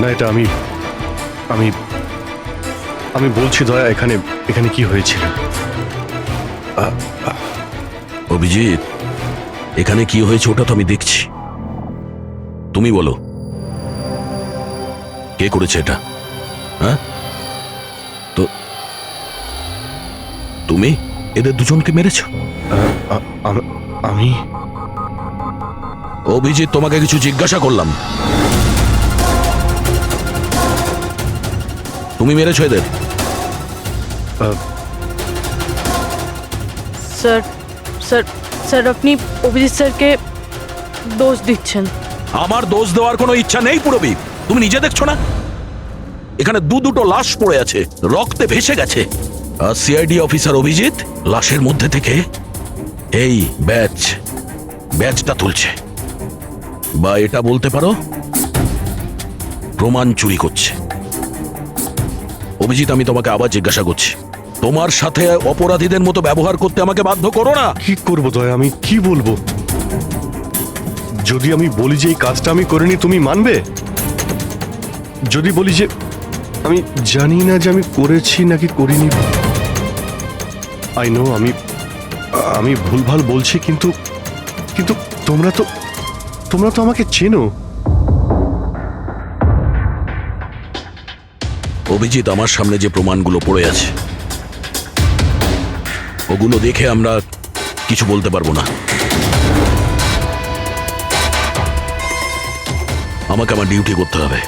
[SPEAKER 2] না, এটা আমি আমি আমি বলছি দয়া, এখানে এখানে কি হয়েছিল?
[SPEAKER 4] অভিজিৎ, এখানে কি হয়েছে ওটা তো আমি দেখছি। তুমি বলো, কে করেছে এটা? হ্যাঁ, তো তুমি এদের দুজনকে মেরেছো?
[SPEAKER 2] আমি?
[SPEAKER 4] অভিজিৎ, তোমাকে কিছু জিজ্ঞাসা করলাম। তুমি মেরেছো এদের?
[SPEAKER 1] স্যার স্যার স্যার, আপনি অভিজিৎ স্যারকে দোষ দিচ্ছেন।
[SPEAKER 4] আমার দোষ দেওয়ার কোনো ইচ্ছা নেই পুরবী। তুমি নিজে দেখছো না এখানে দুটো লাশ পড়ে আছে, রক্তে ভেসে গেছে। আর সিআইডি অফিসার অভিজিৎ লাশের মধ্যে থেকে এই ব্যাজটা তুলছে, বা এটা বলতে পারো প্রমাণ চুরি করছে। অভিজিৎ, আমি তোমাকে আবার জিজ্ঞাসা করছি, তোমার সাথে অপরাধীদের মতো ব্যবহার করতে আমাকে বাধ্য করো না।
[SPEAKER 2] কি করবো দয়া, আমি কি বলবো? যদি আমি বলি যে এই কাজটা আমি করিনি, তুমি মানবে? যদি বলি যে আমি জানি না যে আমি করেছি নাকি করিনি, আই নো আমি ভুলভাল বলছি, কিন্তু কিন্তু তোমরা তো আমাকে চেনো।
[SPEAKER 4] অভিজিৎ, আমার সামনে যে প্রমাণগুলো পড়ে আছে ওগুলো দেখে আমরা কিছু বলতে পারবো না। আমাকে আমার ডিউটি করতে হবে।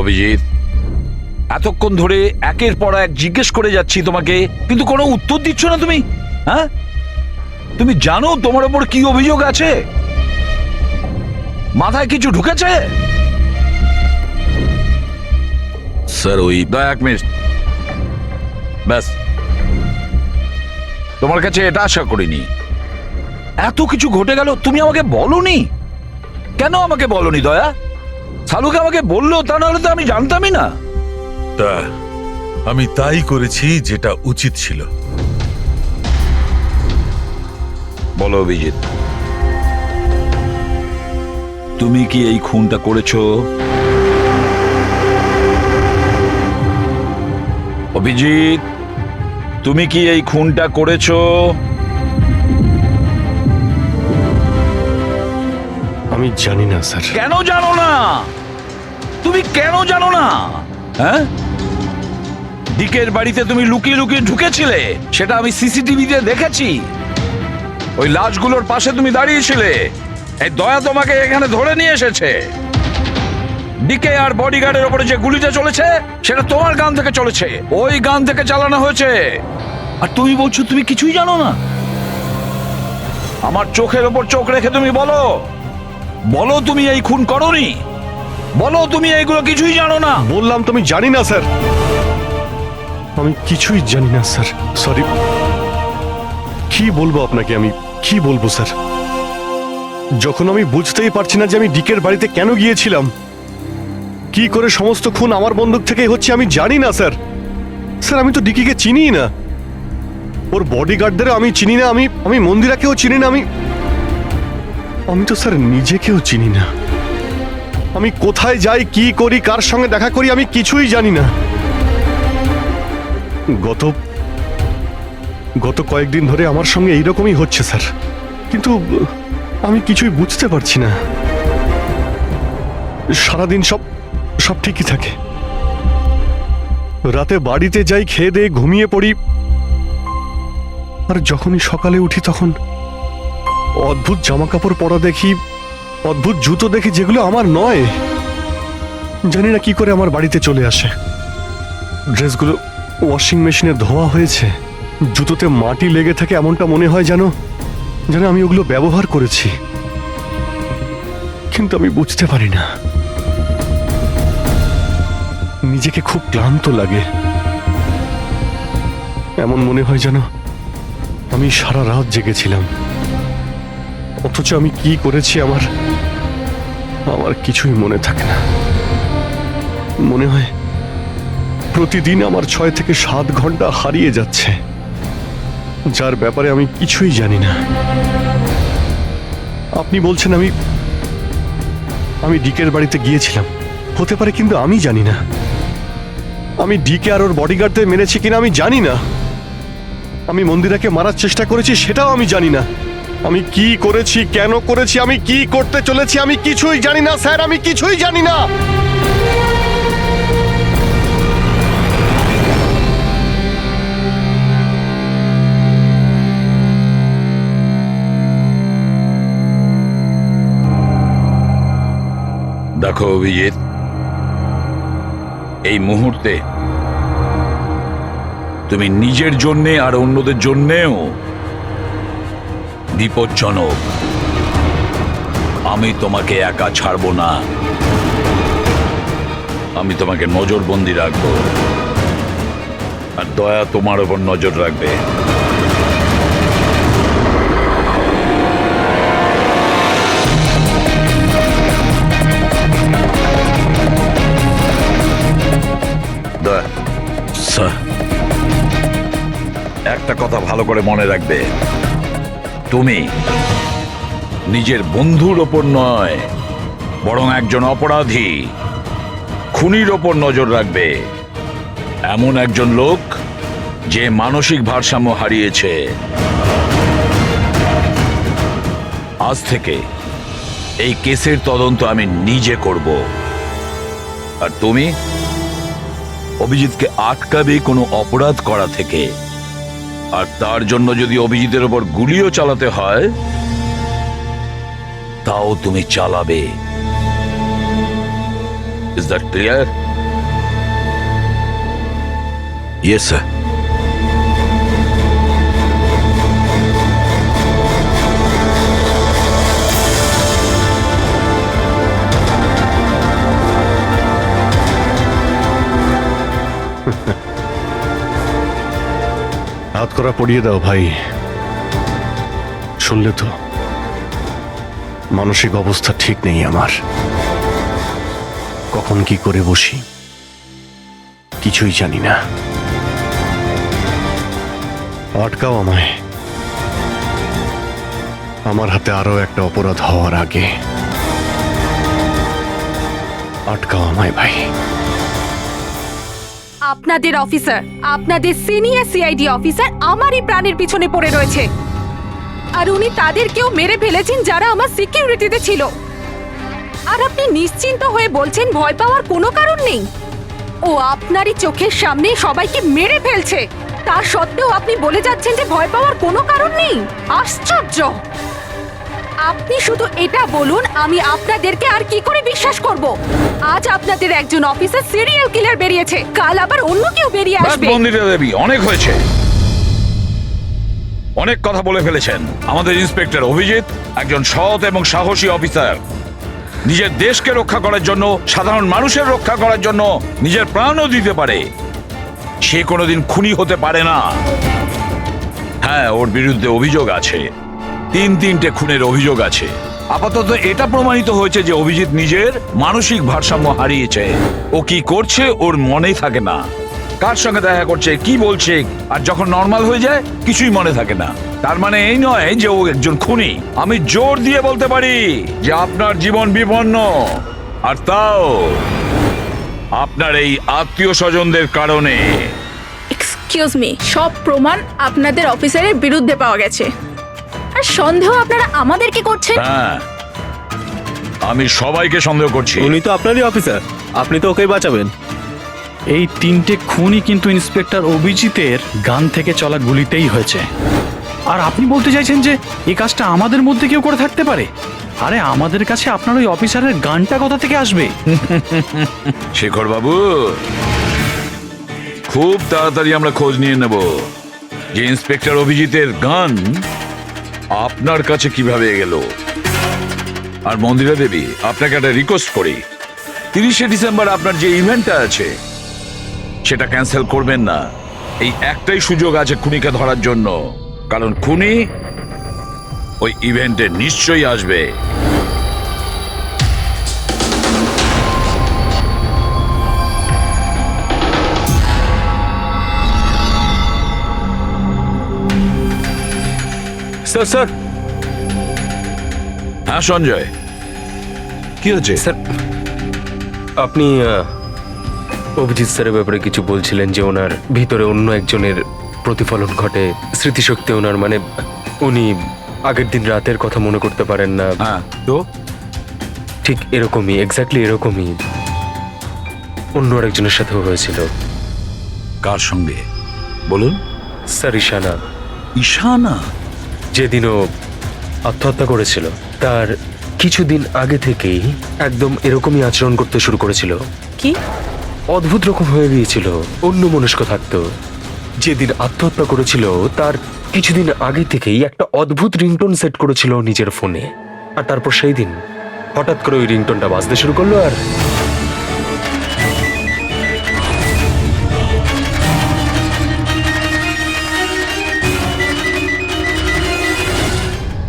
[SPEAKER 3] অভিজিৎ, এতক্ষণ ধরে একের পর এক জিজ্ঞেস করে যাচ্ছি তোমাকে, কিন্তু কোনো উত্তর দিচ্ছ না তুমি। হ্যাঁ, তুমি জানো তোমার ওপর কি অভিযোগ আছে? মাথায় কিছু ঢুকেছে?
[SPEAKER 4] স্যার, ওই
[SPEAKER 3] দয়া, এক মিনিট। ব্যাস, তোমার কাছে এটা আশা করিনি। এত কিছু ঘটে গেল, তুমি আমাকে বলনি কেন? আমাকে বলনি দয়া? শালুকে আমাকে বললো, তা নাহলে তো আমি জানতামই না।
[SPEAKER 10] তা আমি তাই করেছি যেটা উচিত ছিল।
[SPEAKER 3] বলো অভিজিৎ, তুমি কি এই খুনটা করেছো? অভিজিৎ, তুমি কি এই খুনটা করেছো?
[SPEAKER 2] আমি জানি না স্যার।
[SPEAKER 3] কেন জানো না? তুমি কেন জানো না? হ্যাঁ, ডিকের বাড়িতে তুমি লুকিয়ে লুকিয়ে ঢুকেছিলে, সেটা আমি সিসিটিভিতে দেখেছি। ওই লাশগুলোর পাশে তুমি দাঁড়িয়েছিলে। এই দয়া তোমাকে এখানে ধরে নিয়ে এসেছে। ডিকে আর বডিগার্ডের ওপরে যে গুলিটা চলেছে সেটা তোমার গান থেকে চলেছে, ওই গান থেকে চালানো হয়েছে। আর তুমি বলছো তুমি কিছুই জানো না? আমার চোখের ওপর চোখ রেখে তুমি বলো, বলো তুমি এই খুন করোনি, বলো তুমি এইগুলো কিছুই জানো না।
[SPEAKER 2] বললাম তুমি জানি না স্যার, আমি কিছুই জানি না স্যার, সরি। কি বলবো আপনাকে, আমি কি বলবো স্যার? যখন আমি বুঝতেই পারছি না যে আমি ডিকের বাড়িতে কেন গিয়েছিলাম, কি করে সমস্ত খুন আমার বন্দুক থেকে হচ্ছে আমি জানি না স্যার। স্যার আমি তো ডিকিকে চিনি না, ওর বডিগার্ডদেরও আমি চিনি না, আমি মন্দিরাকেও চিনি না, আমি তো স্যার নিজেকেও চিনি না। আমি কোথায় যাই, কি করি, কার সঙ্গে দেখা করি, আমি কিছুই জানি না। গত কয়েকদিন ধরে আমার সঙ্গে এইরকমই হচ্ছে স্যার, কিন্তু আমি কিছুই বুঝতে পারছি না। সারাদিন সব ঠিকই থাকে, রাতে বাড়িতে যাই, খেয়ে দিয়ে ঘুমিয়ে পড়ি, আর যখনই সকালে উঠি তখন অদ্ভুত জামা কাপড় পরা দেখি, অদ্ভুত জুতো দেখি যেগুলো আমার নয়। জানি না কি করে আমার বাড়িতে চলে আসে। ড্রেসগুলো ওয়াশিং মেশিনে ধোয়া হয়েছে, জুতোতে মাটি লেগে থাকে, এমনটা মনে হয় যেন আমি ওগুলো ব্যবহার করেছি, কিন্তু আমি বুঝতে পারি না। নিজেকে খুব ক্লান্ত লাগে, এমন মনে হয় যেন আমি সারা রাত জেগেছিলাম, অথচ আমি কি করেছি আমার কিছুই মনে থাকে না। মনে হয় প্রতিদিন আমার 6 থেকে 7 ঘন্টা হারিয়ে যাচ্ছে, যার ব্যাপারে আমি কিছুই জানি না। আপনি বলছেন আমি ডিকের বাড়িতে গিয়েছিলাম, হতে পারে, কিন্তু আমি জানি না। আমি ডিকে আর ওর বডিগার্ডদের মেরেছি কিনা আমি জানি না। আমি মন্দিরাকে মারার চেষ্টা করেছি সেটাও আমি জানি না। আমি কি করেছি, কেন করেছি, আমি কি করতে চলেছি, আমি কিছুই জানি না স্যার, আমি কিছুই জানি না।
[SPEAKER 3] দেখো অভিজিৎ, এই মুহূর্তে তুমি নিজের জন্যে আর অন্যদের জন্যেও বিপজ্জনক। আমি তোমাকে একা ছাড়বো না, আমি তোমাকে নজরবন্দি রাখবো, আর দয়া তোমার ওপর নজর রাখবে। দয়া, স্যার, একটা কথা ভালো করে মনে রাখবে, তুমি নিজের বন্ধুর ওপর নয়, বরং একজন অপরাধী খুনির ওপর নজর রাখবে, এমন একজন লোক যে মানসিক ভারসাম্য হারিয়েছে। আজ থেকে এই কেসের তদন্ত আমি নিজে করব, আর তুমি অভিজিৎকে আটকাবে কোনো অপরাধ করা থেকে, আর তার জন্য যদি অভিজিতের ওপর গুলিও চালাতে হয় তাও তুমি চালাবে। Is that clear?
[SPEAKER 4] Yes sir.
[SPEAKER 2] হাত করা পড়িয়ে দাও ভাই। শুনলে তো, মানসিক অবস্থা ঠিক নেই আমার, কখন কি করে বসি কিছুই জানি না। আটকাও আমায়, আমার হাতে আরো একটা অপরাধ হওয়ার আগে। আটকাও আমায় ভাই।
[SPEAKER 11] আপনাদের অফিসার, আপনাদের সিনিয়র সিআইডি অফিসার আমারই প্রাণের পিছনে পড়ে রয়েছে, আর উনি তাদেরকেও মেরে ফেলেছেন যারা আমার সিকিউরিটিতে ছিল। আর আপনি নিশ্চিন্ত হয়ে বলছেন ভয় পাওয়ার কোনো কারণ নেই। ও আপনারই চোখের সামনে সবাইকে মেরে ফেলছে, তার সত্ত্বেও আপনি বলে যাচ্ছেন যে ভয় পাওয়ার কোনো কারণ নেই। আশ্চর্য! আপনি শুধু এটা বলুন, আমি আপনাদেরকে আর কি করে বিশ্বাস করব? আজ আপনাদের একজন অফিসার সিরিয়াল কিলার বেরিয়েছে, কাল আবার অন্য কেউ বেরিয়ে
[SPEAKER 3] ব্যাস
[SPEAKER 11] আসবে।
[SPEAKER 3] মন্দিরা দেবী, অনেক হয়েছে। অনেক কথা বলে ফেলেছেন। আমাদের ইন্সপেক্টর অভিজিৎ একজন সৎ এবং সাহসী অফিসার। নিজের দেশকে রক্ষা করার জন্য, সাধারণ মানুষের রক্ষা করার জন্য নিজের প্রাণও দিতে পারে। সে কোনোদিন খুনি হতে পারে না। হ্যাঁ, ওর বিরুদ্ধে অভিযোগ আছে, তিনটে খুনের অভিযোগ আছে। আপাতত এটা প্রমাণিত হয়েছে যে অভিজিৎ নিজের মানসিক ভারসাম্য হারিয়েছে। ও কি করছে ওর মনেই থাকে না, কার সঙ্গে দেখা করছে, কি বলছে, আর যখন নর্মাল হয়ে যায় কিছুই মনে থাকে না। তার মানে এই নয় যে ও একজন খুনি। আমি জোর দিয়ে বলতে পারি যে আপনার জীবন বিপন্ন, আর তাও আপনার এই আত্মীয় স্বজনদের কারণে।
[SPEAKER 7] এক্সকিউজ মি, সব প্রমাণ আপনাদের অফিসারের বিরুদ্ধে পাওয়া গেছে, আর সন্দেহ আপনারা আমাদেরকে করছেন।
[SPEAKER 3] হ্যাঁ, আমি সবাইকে সন্দেহ করছি।
[SPEAKER 9] উনি তো আপনারই অফিসার, আপনি তো ওকেই বাঁচাবেন।
[SPEAKER 12] এই 3টে খুনই কিন্তু ইন্সপেক্টর অভিজিতের গান থেকে চলা গুলিতেই হয়েছে। আর আপনি বলতে চাইছেন যে এই কাজটা আমাদের মধ্যে কেউ করে থাকতে পারে? আরে আমাদের কাছে আপনার ওই অফিসারের গানটা কোথা থেকে আসবে?
[SPEAKER 3] শেখর বাবু, খুব তাড়াতাড়ি আমরা খোঁজ নিয়ে নেব যে ইন্সপেক্টর অভিজিতের গান আপনার কাছে কিভাবে গেল। আর মন্দিরা দেবী, আপনাকে একটা রিকোয়েস্ট করি, 30শে ডিসেম্বর আপনার যে ইভেন্টটা আছে সেটা ক্যান্সেল করবেন না। এই একটাই সুযোগ আছে খুনিকে ধরার জন্য, কারণ খুনি ওই ইভেন্টে নিশ্চয়ই আসবে।
[SPEAKER 6] স্যার স্যার
[SPEAKER 3] হ্যাঁ সঞ্জয়, কি হচ্ছে?
[SPEAKER 6] স্যার, আপনি অভিজিৎ স্যারের ব্যাপারে কিছু বলছিলেন যে ওনার ভিতরে অন্য একজনের প্রতিফলন ঘটে, স্মৃতিশক্তি ওনার, মানে উনি আগের দিন রাতের কথা মনে করতে পারেন না।
[SPEAKER 3] হ্যাঁ, তো
[SPEAKER 6] ঠিক এরকমই, এক্স্যাক্টলি এরকমই অন্য আরেকজনের সাথেও হয়েছিল।
[SPEAKER 3] কার সঙ্গে বলুন?
[SPEAKER 6] স্যার ঈশানা।
[SPEAKER 3] ঈশানা?
[SPEAKER 6] যেদিনও আত্মহত্যা করেছিল তার কিছুদিন আগে থেকেই একদম এরকমই আচরণ করতে শুরু করেছিল।
[SPEAKER 1] কি
[SPEAKER 6] অদ্ভুত রকম হয়ে গিয়েছিল, অন্য মনস্ক থাকতো। যেদিন আত্মহত্যা করেছিল তার কিছুদিন আগে থেকেই একটা অদ্ভুত রিংটোন সেট করেছিল নিজের ফোনে, আর তারপর সেই দিন হঠাৎ করে ওই রিংটোনটা বাজতে শুরু করলো। আর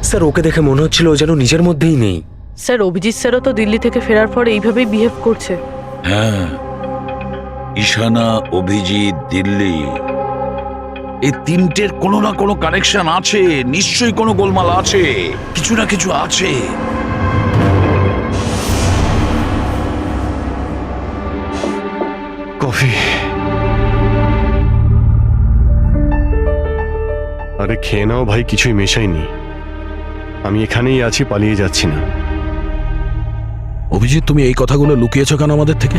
[SPEAKER 6] স্যার, ওকে দেখে মনে হচ্ছিল ও যেন নিজের মধ্যেই নেই।
[SPEAKER 1] স্যার, অভিজিৎ স্যারও তো দিল্লি থেকে ফেরার পর এইভাবেই বিহেভ করছে।
[SPEAKER 3] হ্যাঁ, ঈশানা, অভিজিৎ, দিল্লি, এই তিনটের কোনো না কোনো কানেকশন আছে। নিশ্চয়ই কোনো গোলমাল আছে, কিছু না কিছু আছে।
[SPEAKER 2] কফি। আরে খেয়ে নাও ভাই, কিছুই মেশাইনি। আমি এখানেই আছি, পালিয়ে যাচ্ছি না।
[SPEAKER 4] অভিজিৎ, তুমি এই কথাগুলো লুকিয়েছো কেন আমাদের থেকে?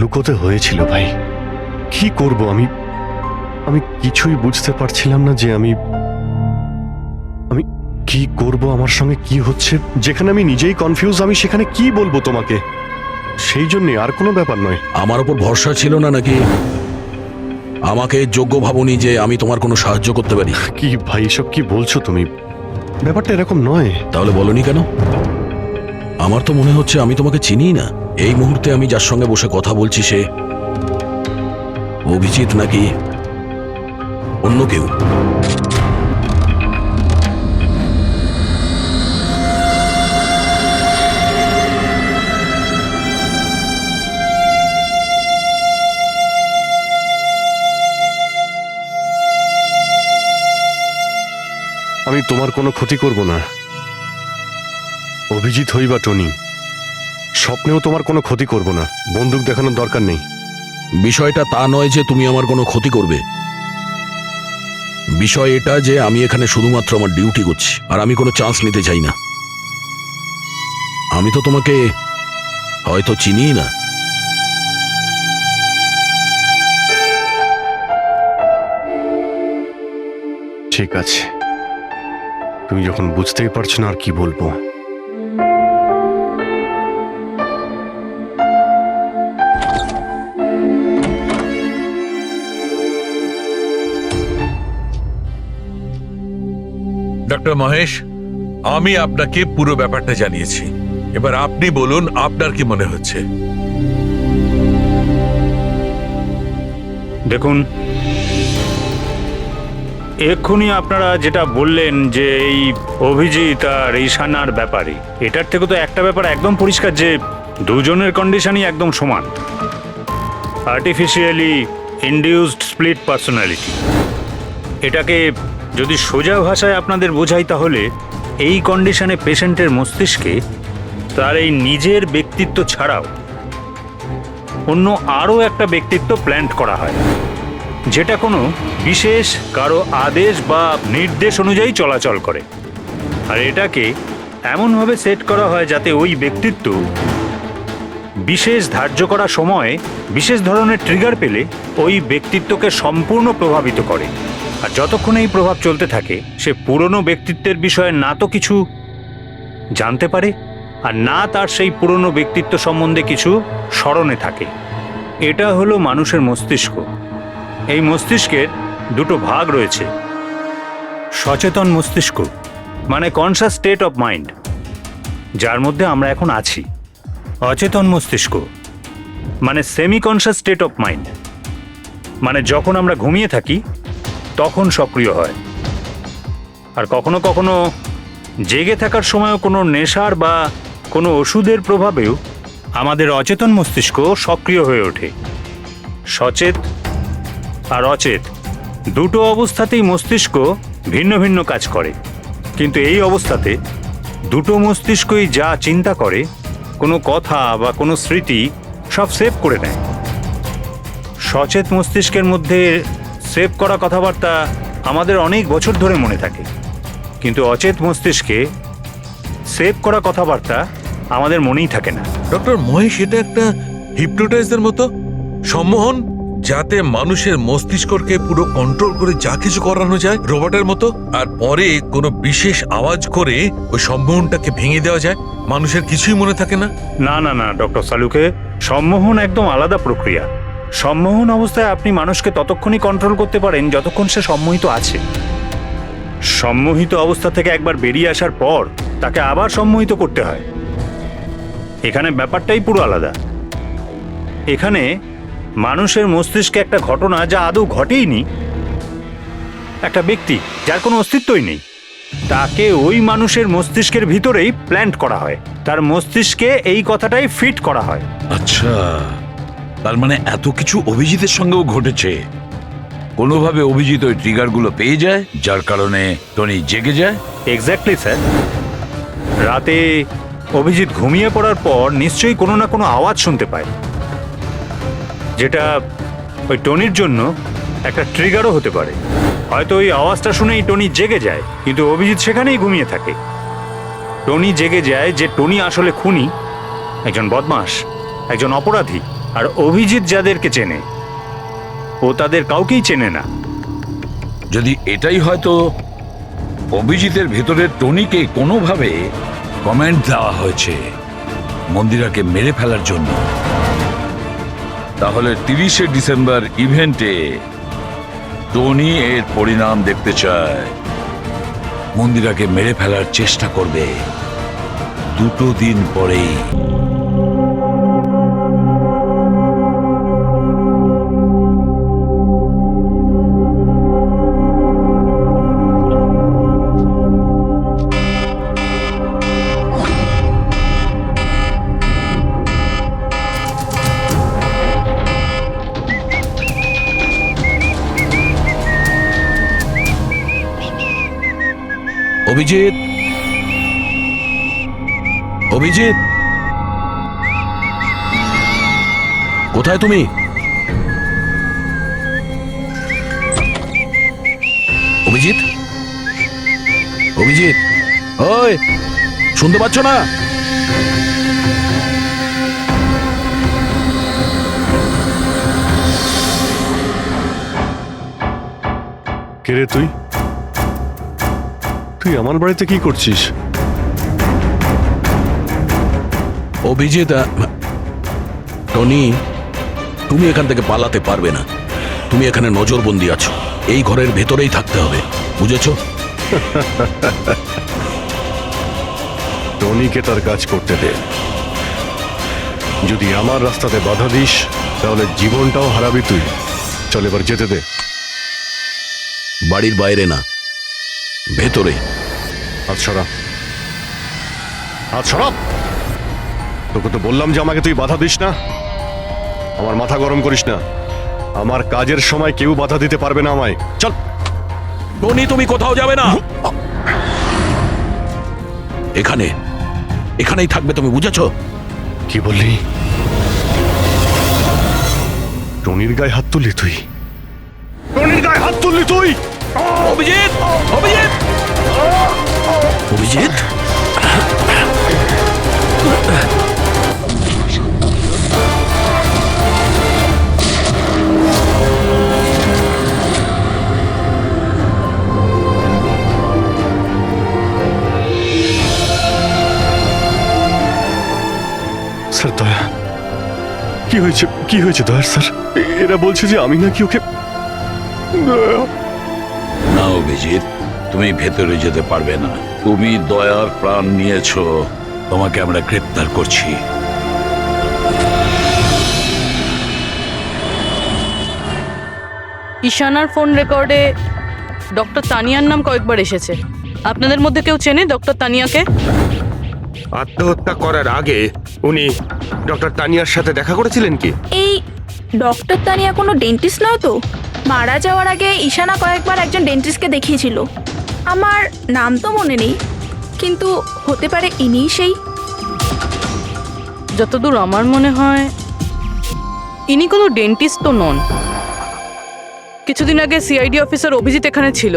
[SPEAKER 2] লুকোতে হয়েছিল ভাই, কি করব আমি? আমি কিছুই বুঝতে পারছিলাম না যে আমি কি করব, আমার সঙ্গে কি হচ্ছে। যেখানে আমি নিজেই কনফিউজ, আমি সেখানে কি বলবো তোমাকে? সেই জন্য, আর কোনো ব্যাপার নয়।
[SPEAKER 4] আমার ওপর ভরসা ছিল না নাকি? আমাকে যোগ্য ভাবনি যে আমি তোমার কোনো সাহায্য করতে পারি?
[SPEAKER 2] কি ভাই, এসব কি বলছো তুমি? ব্যাপারটা এরকম নয়।
[SPEAKER 4] তাহলে বলনি কেন? আমার তো মনে হচ্ছে আমি তোমাকে চিনি না। এই মুহূর্তে আমি যার সঙ্গে বসে কথা বলছি সে অভিজিৎ নাকি অন্য কেউ?
[SPEAKER 2] আমি তোমার কোনো ক্ষতি করব না। অভিজিৎ হই বা টনি, স্বপ্নেও তোমার কোনো ক্ষতি করব না। বন্দুক দেখানোর দরকার নেই।
[SPEAKER 4] বিষয়টা তা নয় যে তুমি আমার কোনো ক্ষতি করবে। বিষয় এটা যে আমি এখানে শুধুমাত্র আমার ডিউটি করছি, আর আমি কোনো চান্স নিতে চাই না। আমি তো তোমাকে হয়তো চিনি না।
[SPEAKER 2] ঠিক আছে, তুমি যখন বুঝতেই পারছো না আর কি বলবো।
[SPEAKER 10] ডক্টর মহেশ, আমি আপনাকে পুরো ব্যাপারটা জানিয়েছি। এবার আপনি বলুন আপনার কি মনে হচ্ছে।
[SPEAKER 12] দেখুন, এক্ষুনি আপনারা যেটা বললেন যে এই অভিজিৎ আর ঈশানার ব্যাপারে, এটার থেকে তো একটা ব্যাপার একদম পরিষ্কার যে দুজনের কন্ডিশনই একদম সমান। Artificially induced split personality. এটাকে যদি সোজা ভাষায় আপনাদের বোঝাই তাহলে এই কন্ডিশনে পেশেন্টের মস্তিষ্কে তার এই নিজের ব্যক্তিত্ব ছাড়াও অন্য আরও একটা ব্যক্তিত্ব প্ল্যান্ট করা হয়, যেটা কোনো বিশেষ কারো আদেশ বা নির্দেশ অনুযায়ী চলাচল করে। আর এটাকে এমনভাবে সেট করা হয় যাতে ওই ব্যক্তিত্ব বিশেষ ধার্য করা সময়ে বিশেষ ধরনের ট্রিগার পেলে ওই ব্যক্তিত্বকে সম্পূর্ণ প্রভাবিত করে। আর যতক্ষণ এই প্রভাব চলতে থাকে সে পুরনো ব্যক্তিত্বের বিষয়ে না তো কিছু জানতে পারে আর না তার সেই পুরনো ব্যক্তিত্ব সম্বন্ধে কিছু স্মরণে থাকে। এটা হলো মানুষের মস্তিষ্ক। এই মস্তিষ্কের দুটো ভাগ রয়েছে। সচেতন মস্তিষ্ক মানে কনসাস স্টেট অফ মাইন্ড, যার মধ্যে আমরা এখন আছি। অচেতন মস্তিষ্ক মানে semi conscious state of mind, মানে যখন আমরা ঘুমিয়ে থাকি তখন সক্রিয় হয়। আর কখনো কখনো জেগে থাকার সময়ও কোনো নেশার বা কোনো ওষুধের প্রভাবেও আমাদের অচেতন মস্তিষ্ক সক্রিয় হয়ে ওঠে। সচেত আর অচেত দুটো অবস্থাতেই মস্তিষ্ক ভিন্ন ভিন্ন কাজ করে, কিন্তু এই অবস্থাতে দুটো মস্তিষ্কই যা চিন্তা করে, কোনো কথা বা কোনো স্মৃতি সব সেভ করে নেয়। সচেত মস্তিষ্কের মধ্যে সেভ করা কথাবার্তা আমাদের অনেক বছর ধরে মনে থাকে, কিন্তু অচেত মস্তিষ্কে সেভ করা কথাবার্তা আমাদের মনেই থাকে না।
[SPEAKER 10] ডক্টর মহেশ, এটা একটা হিপনোটাইজের মতো সম্মোহন, যাতে মানুষের মস্তিষ্ককে পুরো কন্ট্রোল করে যা কিছু করানো যায় রোবটের মতো, আর পরে কোনো বিশেষ আওয়াজ করে ওই সম্মোহনটাকে ভেঙে দেওয়া যায়, মানুষের কিছুই মনে থাকে না।
[SPEAKER 12] না না না ডক্টর সালুকে, সম্মোহন একদম আলাদা প্রক্রিয়া। সম্মোহন অবস্থায় আপনি মানুষকে ততক্ষণই কন্ট্রোল করতে পারেন যতক্ষণ সে সম্মোহিত আছে। সম্মোহিত অবস্থা থেকে একবার বেরিয়ে আসার পর তাকে আবার সম্মোহিত করতে হয়। এখানে ব্যাপারটাই পুরো আলাদা। এখানে মানুষের মস্তিষ্কে একটা ঘটনা যা আদৌ ঘটেইনি, একটা ব্যক্তি যার কোনো অস্তিত্বই নেই, তাকে ওই মানুষের মস্তিষ্কের ভিতরেই প্ল্যান্ট করা হয়। তার মস্তিষ্কে এই কথাটাই ফিট করা হয়।
[SPEAKER 3] আচ্ছা, তার মানে এত কিছু অভিজিতের সঙ্গেও ঘটেছে। কোনোভাবে অভিজিৎ ওই ট্রিগারগুলো পেয়ে যায়, যার কারণে টনি জেগে যায়।
[SPEAKER 12] Exactly sir. রাতে অভিজিৎ ঘুমিয়ে পড়ার পর নিশ্চয়ই কোনো না কোনো আওয়াজ শুনতে পায়, যেটা ওই টনির জন্য একটা ট্রিগারও হতে পারে। হয়তো ওই আওয়াজটা শুনেই টনি জেগে যায়, কিন্তু অভিজিৎ সেখানেই ঘুমিয়ে থাকে। টনি জেগে যায় যে টনি আসলে খুনি, একজন বদমাশ, একজন অপরাধী। আর অভিজিৎ যাদেরকে চেনে ও তাদের কাউকেই চেনে না।
[SPEAKER 3] যদি এটাই হয়তো অভিজিতের ভেতরে টনিকে কোনোভাবে কমেন্ট দেওয়া হয়েছে মন্দিরাকে মেরে ফেলার জন্য, তাহলে 30শে ডিসেম্বর ইভেন্টে টনি এর পরিণাম দেখতে চায়। মন্দিরাকে মেরে ফেলার চেষ্টা করবে 2 দিন পরেই।
[SPEAKER 4] অভিজিৎ, অভিজিৎ, কোথায় তুমি? অভিজিৎ, অভিজিৎ, ওই শুনতে পাচ্ছ না?
[SPEAKER 2] কে রে তুই? তুই আমার বাড়িতে কি করছিস?
[SPEAKER 4] অভিজিৎ, টনি, তুমি এখান থেকে পালাতে পারবে না। তুমি এখানে নজরবন্দি আছো, এই ঘরের ভেতরেই থাকতে হবে, বুঝেছো?
[SPEAKER 2] টনিকে তার কাজ করতে দে। যদি আমার রাস্তাতে বাধা দিস তাহলে জীবনটাও হারাবি তুই। চল এবার যেতে দে।
[SPEAKER 4] বাড়ির বাইরে না, ভেতরে।
[SPEAKER 2] হাত সরা, হাত সরা। তোকে তো বললাম যে আমাকে তুই বাধা দিস না। আমার মাথা গরম করিস না। আমার কাজের সময় কেউ বাধা দিতে পারবে না আমায়। চল।
[SPEAKER 4] টনি, তুমি কোথাও যাবে না, এখানেই থাকবে তুমি, বুঝেছো?
[SPEAKER 2] কি বললি? টনির গায়ে হাত তুললি তুই? টনির গায়ে হাত তুললি তুই?
[SPEAKER 4] অভিজিৎ, অভিজিৎ, অভিজিৎ,
[SPEAKER 2] স্যার দয়া, কি হয়েছে? কি হয়েছে দয়ার স্যার? এরা বলছে যে আমি নাকি ওকে।
[SPEAKER 3] না অভিজিৎ, তুমি ভেতরে যেতে পারবে না। তুমি দয়ার প্রাণ নিয়েছো, তোমাকে আমরা গ্রেপ্তার করছি।
[SPEAKER 1] ঈশানার ফোন রেকর্ডে ডক্টর তানিয়ার নাম কয়েকবার এসেছে। আপনাদের মধ্যে কেউ চেনে ডক্টর তানিয়াকে?
[SPEAKER 9] আত্মহত্যা করার আগে উনি ডক্টর তানিয়ার সাথে দেখা করেছিলেন কি?
[SPEAKER 7] এই ডক্টর তানিয়া কোনো ডেন্টিস্ট নয় তো? মারা যাওয়ার আগে ঈশানা কয়েকবার একজন ডেন্টিস্টকে দেখিয়েছিল। আমার নাম তো মনে নেই, কিন্তু হতে পারে ইনিই সেই।
[SPEAKER 1] যতদূর আমার মনে হয় ইনি কোনো ডেন্টিস্ট তো নন। কিছুদিন আগে সিআইডি অফিসার অভিজিৎ এখানে ছিল।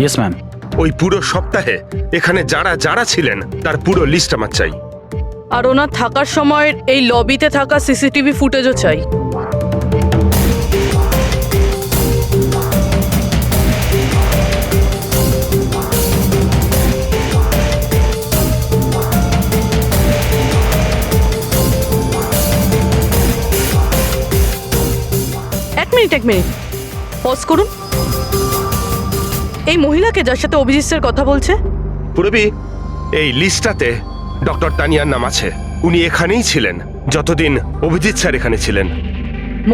[SPEAKER 12] Yes ma'am.
[SPEAKER 9] ওই পুরো সপ্তাহে এখানে যারা যারা ছিলেন তার পুরো লিস্ট আমার চাই।
[SPEAKER 1] আর ওনার থাকার সময় এই লবিতে থাকা সিসিটিভি ফুটেজও চাই। এক মিনিট পজ করুন। এই মহিলাকে যার সাথে অভিজিৎ স্যার কথা বলছে?
[SPEAKER 9] পুরবি, এই লিস্টটাতে ডক্টর তানিয়ার নাম আছে। উনি এখানেই ছিলেন যতদিন অভিজিৎ স্যার এখানে ছিলেন।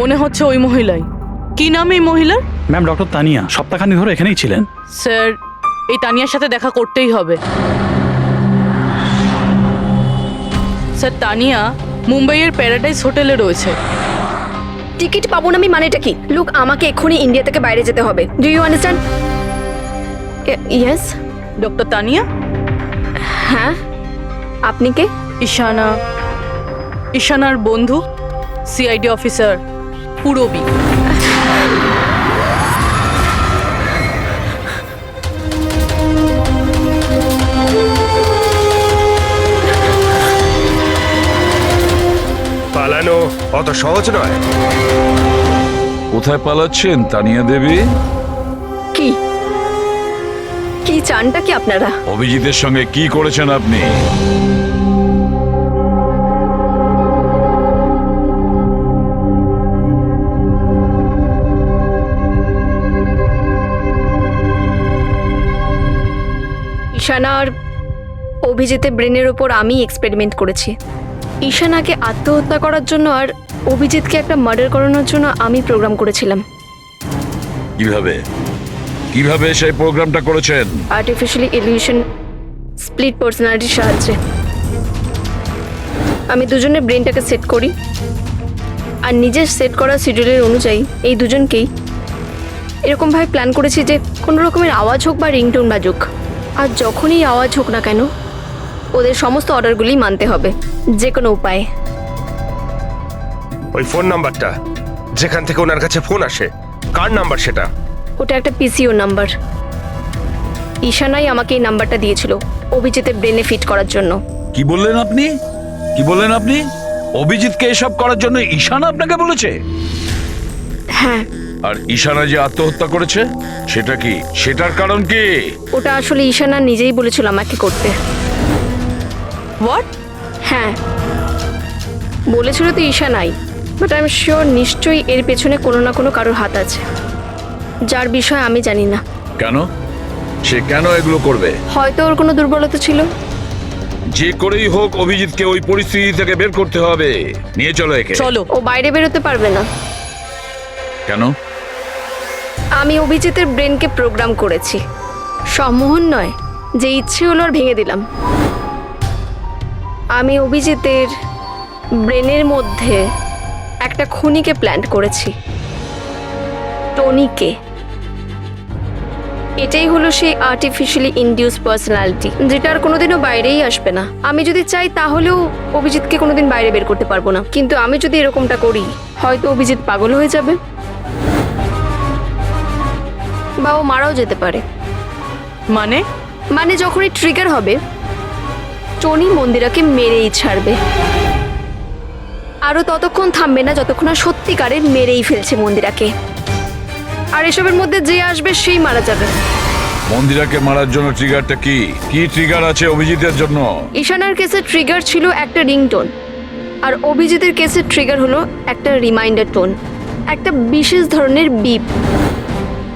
[SPEAKER 1] মনে হচ্ছে ওই মহিলাই। কি নাম এই মহিলার?
[SPEAKER 12] ম্যাম, ডক্টর তানিয়া সপ্তাহখানি ধরে এখানেই ছিলেন।
[SPEAKER 1] স্যার, এই তানিয়ার সাথে দেখা করতেই হবে। স্যার, তানিয়া মুম্বাইয়ের প্যারাডাইস হোটেলে রয়েছে।
[SPEAKER 7] টিকিট পাবো না আমি মানেটা কি? লুক, আমাকে এক্ষুনি ইন্ডিয়া থেকে বাইরে যেতে হবে। Do you understand? Yes.
[SPEAKER 1] Doctor Tania?
[SPEAKER 7] হ্যাঁ, আপনি কে?
[SPEAKER 1] ঈশানার বন্ধু, সিআইডি অফিসার পুরবী।
[SPEAKER 9] পালানো অত সহজ নয়।
[SPEAKER 3] কোথায় পালাচ্ছেন তানিয়া দেবী?
[SPEAKER 7] কি কি চানটা কি আপনারা?
[SPEAKER 3] অভিজিতের সঙ্গে কি করেছেন আপনি?
[SPEAKER 7] ঈশানার অভিজিতের ব্রেনের ওপর আমি এক্সপেরিমেন্ট করেছি। ঈশানাকে আত্মহত্যা করার জন্য আর অভিজিৎকে একটা মার্ডার করানোর জন্য আমি প্রোগ্রাম করেছিলাম।
[SPEAKER 3] কিভাবে কিভাবে সেই প্রোগ্রামটা করেছেন?
[SPEAKER 7] আর্টিফিশিয়ালি ইলিউশন স্প্লিট পার্সোনালিটির সাহায্যে আমি দুজনের ব্রেনটাকে সেট করি, আর নিজের সেট করা শিডিউলের অনুযায়ী এই দুজনকেই এরকমভাবে প্ল্যান করেছি যে কোনো রকমের আওয়াজ হোক বা রিংটোন বাজুক, আর যখনই আওয়াজ হোক না কেন ওদের সমস্ত অর্ডারগুলি মানতে হবে যে কোনো উপায়ে।
[SPEAKER 9] ওই ফোন নাম্বারটা যেখান থেকে ওনার কাছে ফোন আসে, কার নাম্বার সেটা?
[SPEAKER 7] ওটা একটা পিসিও নাম্বার। ঈশানাই আমাকে এই নাম্বারটা দিয়েছিল অভিজিতের ব্রেনে ফিট করার জন্য।
[SPEAKER 3] কি বললেন আপনি? অভিজিৎকে এসব করার জন্য ঈশান আপনাকে বলেছে?
[SPEAKER 7] হ্যাঁ,
[SPEAKER 3] আর ঈশানা যে আত্মহত্যা করেছে সেটা কি, সেটার কারণ কি?
[SPEAKER 11] ওটা আসলে ঈশানা নিজেই বলেছিল আমাকে করতে।
[SPEAKER 1] হোয়াট?
[SPEAKER 11] হ্যাঁ, বলেছিল তো ঈশানাই, বাট আই এম শিওর নিশ্চয়ই এর পেছনে কোনো না কোনো কারোর হাত আছে, যার বিষয়ে আমি জানি না।
[SPEAKER 3] কেন? সে কেন এগুলো করবে?
[SPEAKER 11] হয়তো ওর কোনো দুর্বলতা ছিল।
[SPEAKER 3] যে করেই হোক অভিজিৎকে ওই পরিস্থিতি থেকে বের করতে হবে। নিয়ে চলো একে।
[SPEAKER 1] চলো।
[SPEAKER 11] ও বাইরে বেরোতে পারবে না।
[SPEAKER 3] কেন?
[SPEAKER 11] আমি অভিজিতের ব্রেনকে প্রোগ্রাম করেছি। সম্মোহন নয়, যে ইচ্ছে হলো আর ভেঙে দিলাম। আমি অভিজিতের ব্রেনের মধ্যে একটা খুনিকে প্ল্যান্ট করেছি, টনিকে। এটাই হলো সেই আর্টিফিশিয়ালি ইনডিউস পার্সোনালিটি, যেটা আর কোনোদিনও বাইরেই আসবে না। আমি যদি চাই তাহলেও অভিজিৎকে কোনোদিন বাইরে বের করতে পারবো না, কিন্তু আমি যদি এরকমটা করি হয়তো অভিজিৎ পাগল হয়ে যাবে বা ও মারাও যেতে পারে।
[SPEAKER 1] মানে
[SPEAKER 11] যখনই ট্রিগার হবে টনি মন্দিরাকে মেরেই ছাড়বে, আরও ততক্ষণ থামবে না যতক্ষণ না সত্যিকারে মেরেই ফেলছে মন্দিরাকে। আর এসবের মধ্যে যে আসবে সেই মারা যাবে।
[SPEAKER 3] মন্দিরাকে মারার জন্য ট্রিগারটা কি? কি ট্রিগার আছে অভিজিতের জন্য?
[SPEAKER 11] ঈশানার কেসে ট্রিগার ছিল একটা রিংটোন, আর অভিজিতের কেসে ট্রিগার হলো একটা রিমাইন্ডার টোন, একটা বিশেষ ধরনের বিপ,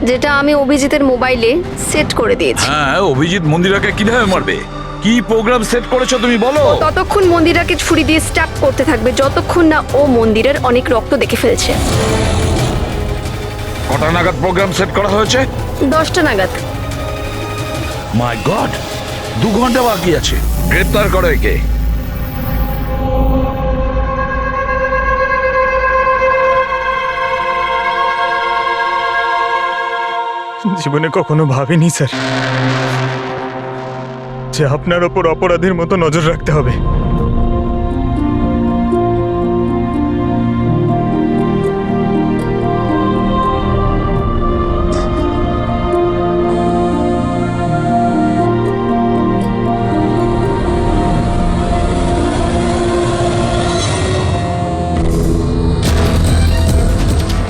[SPEAKER 11] যেটা আমি অভিজিতের মোবাইলে সেট করে দিয়েছি।
[SPEAKER 3] হ্যাঁ, অভিজিৎ মন্দিরাকে কিভাবে মারবে? কি প্রোগ্রাম সেট করেছো তুমি বলো?
[SPEAKER 11] ততক্ষণ মন্দিরাকে ছুরি দিয়ে স্ট্যাপ করতে থাকবে যতক্ষণ না ও মন্দিরের অনেক রক্ত দেখে ফেলছে।
[SPEAKER 3] কটা নাগাদ প্রোগ্রাম সেট করা হয়েছে?
[SPEAKER 11] 10টা নাগাদ।
[SPEAKER 3] মাই গড, 2 ঘন্টা বাকি আছে। গ্রেপ্তার করো একে।
[SPEAKER 5] জীবনে কখনো ভাবিনি স্যার যে আপনার ওপর অপরাধীর মতো নজর রাখতে হবে।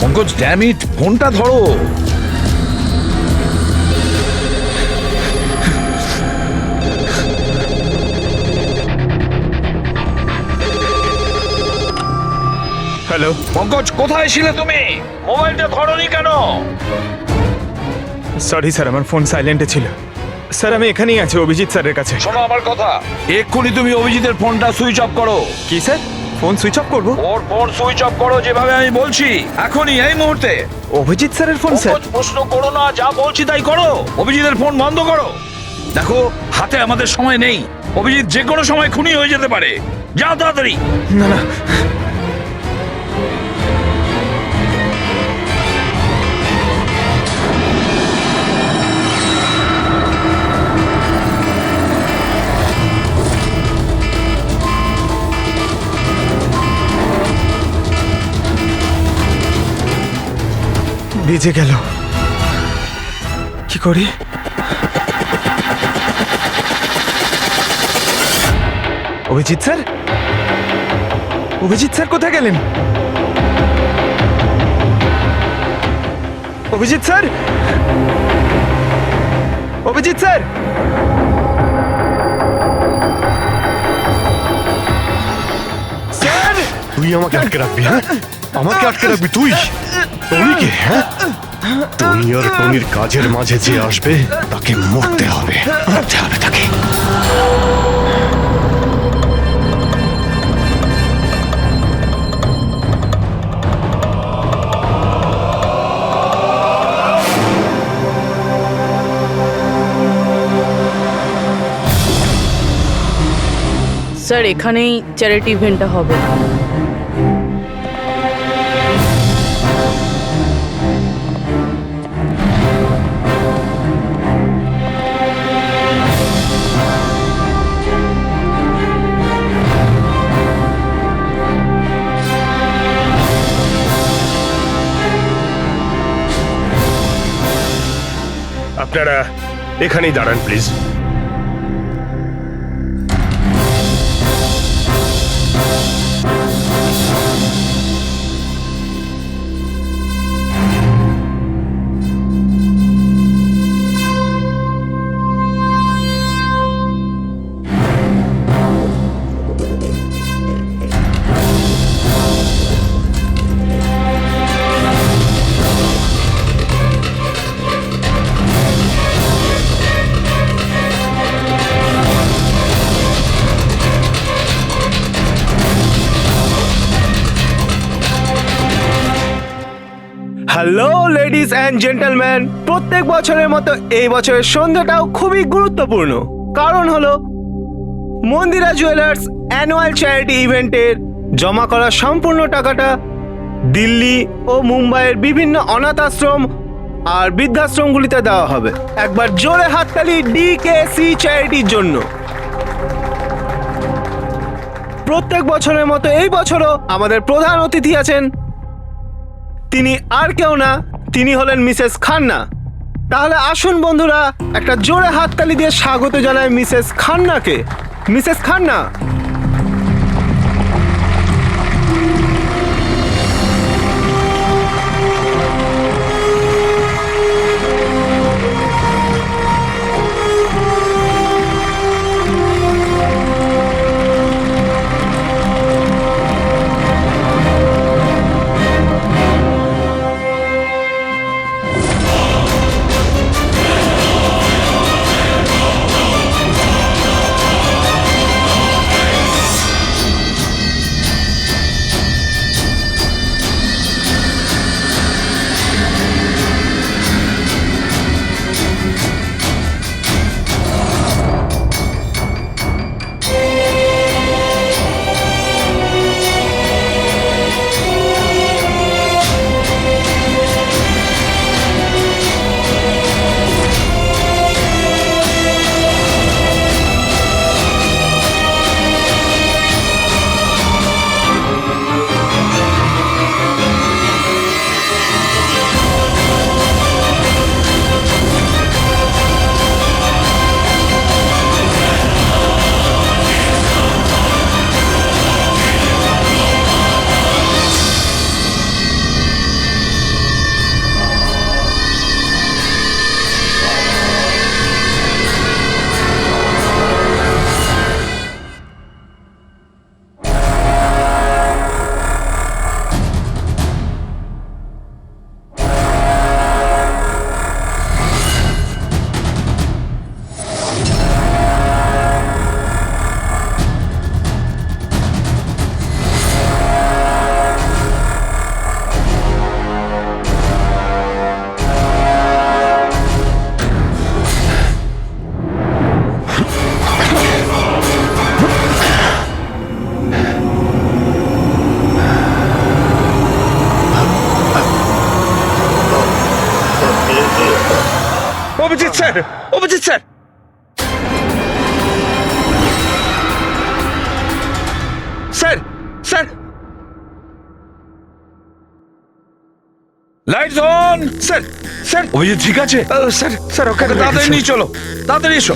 [SPEAKER 3] পঙ্কজ, ড্যাম ইট, ফোনটা ধরো।
[SPEAKER 5] হ্যালো
[SPEAKER 3] পঙ্কজ, কোথায় ছিলে তুমি? মোবাইলটা ধরোনি কেন?
[SPEAKER 5] সরি স্যার, আমার ফোন সাইলেন্টে ছিল। স্যার আমি এখানেই আছি অভিজিৎ স্যারের কাছে।
[SPEAKER 3] শোনো আমার কথা, এক্ষুনি তুমি অভিজিতের ফোনটা সুইচ অফ করো।
[SPEAKER 5] কি স্যার, ফোন সুইচ অফ করবো?
[SPEAKER 3] ওর ফোন সুইচ অফ করো যেভাবে আমি বলছি, এখনই, এই মুহূর্তে।
[SPEAKER 5] অভিজিৎ স্যারের ফোন স্যার?
[SPEAKER 3] পঙ্কজ, প্রশ্ন করো না, যা বলছি তাই করো। অভিজিতের ফোন বন্ধ করো। দেখো, হাতে আমাদের সময় নেই। অভিজিৎ যে কোনো সময় খুনি হয়ে যেতে পারে। যাও তাড়াতাড়ি।
[SPEAKER 5] না না, ভিজে গেল, কি করি? অভিজিৎ স্যার, অভিজিৎ স্যার কোথায় গেলেন? Abhijit sir, Abhijit sir, sir!
[SPEAKER 2] তুই আমাকে আটকে রাখবি? হ্যাঁ, আমাকে আটকে রাখবি তুই? টনিকে? হ্যাঁ, টনি আর টনির কাজের মাঝে যে আসবে তাকে মরতে হবে, মরতে হবে তাকে।
[SPEAKER 1] স্যার এখানেই চ্যারিটি ইভেন্টটা হবে।
[SPEAKER 2] আপনারা এখানেই দাঁড়ান please.
[SPEAKER 9] Hello ladies and gentleman, প্রত্যেক বছরের মতো এই বছরের সন্ধ্যাটাও খুবই গুরুত্বপূর্ণ। কারণ হলো মন্দিরা জুয়েলার্স অ্যানুয়াল চ্যারিটি ইভেন্টের জমা করা সম্পূর্ণ টাকাটা দিল্লি ও মুম্বাইয়ের বিভিন্ন অনাথ আশ্রম আর বৃদ্ধাশ্রমগুলিতে দেওয়া হবে। একবার জোরে হাততালি ডিকেসি চ্যারিটির জন্য। প্রত্যেক বছরের মতো এই বছরও আমাদের প্রধান অতিথি আছেন। তিনি আর কেউ না, তিনি হলেন মিসেস খান্না। তাহলে আসুন বন্ধুরা, একটা জোরে হাততালি দিয়ে স্বাগত জানাই মিসেস খান্নাকে। Mrs Khanna,
[SPEAKER 3] Abhijit sir, Abhijit sir, sir, sir, lights on. Sir, sir, Abhijit ঠিক আছে? স্যার, স্যার, ওকে তাড়াতাড়ি নিয়ে চলো, তাড়াতাড়ি এসো।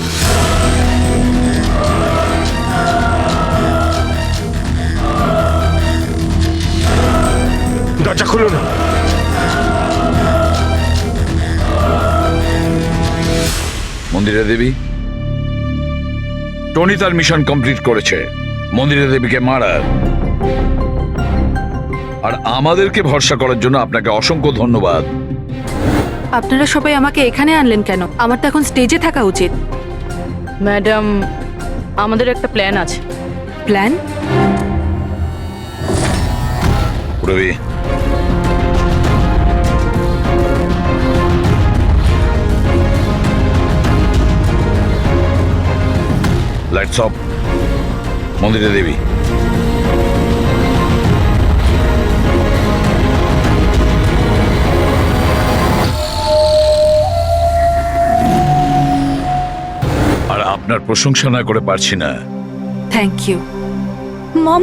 [SPEAKER 2] দরজা খুলুন।
[SPEAKER 3] মন্দিরা দেবী, টনি তার মিশন কমপ্লিট করেছে, মন্দিরা দেবীকে মারার। আর আমাদেরকে ভরসা করার জন্য আপনাকে অসংখ্য ধন্যবাদ।
[SPEAKER 11] আপনারা সবাই আমাকে এখানে আনলেন কেন? আমার তো এখন স্টেজে থাকা উচিত।
[SPEAKER 1] ম্যাডাম, আমাদের একটা প্ল্যান আছে।
[SPEAKER 11] Plan?
[SPEAKER 3] Rabi, lights off. Mandira Debi, আর আপনার প্রশংসা না করে পারছি না।
[SPEAKER 11] Thank you.
[SPEAKER 7] মম,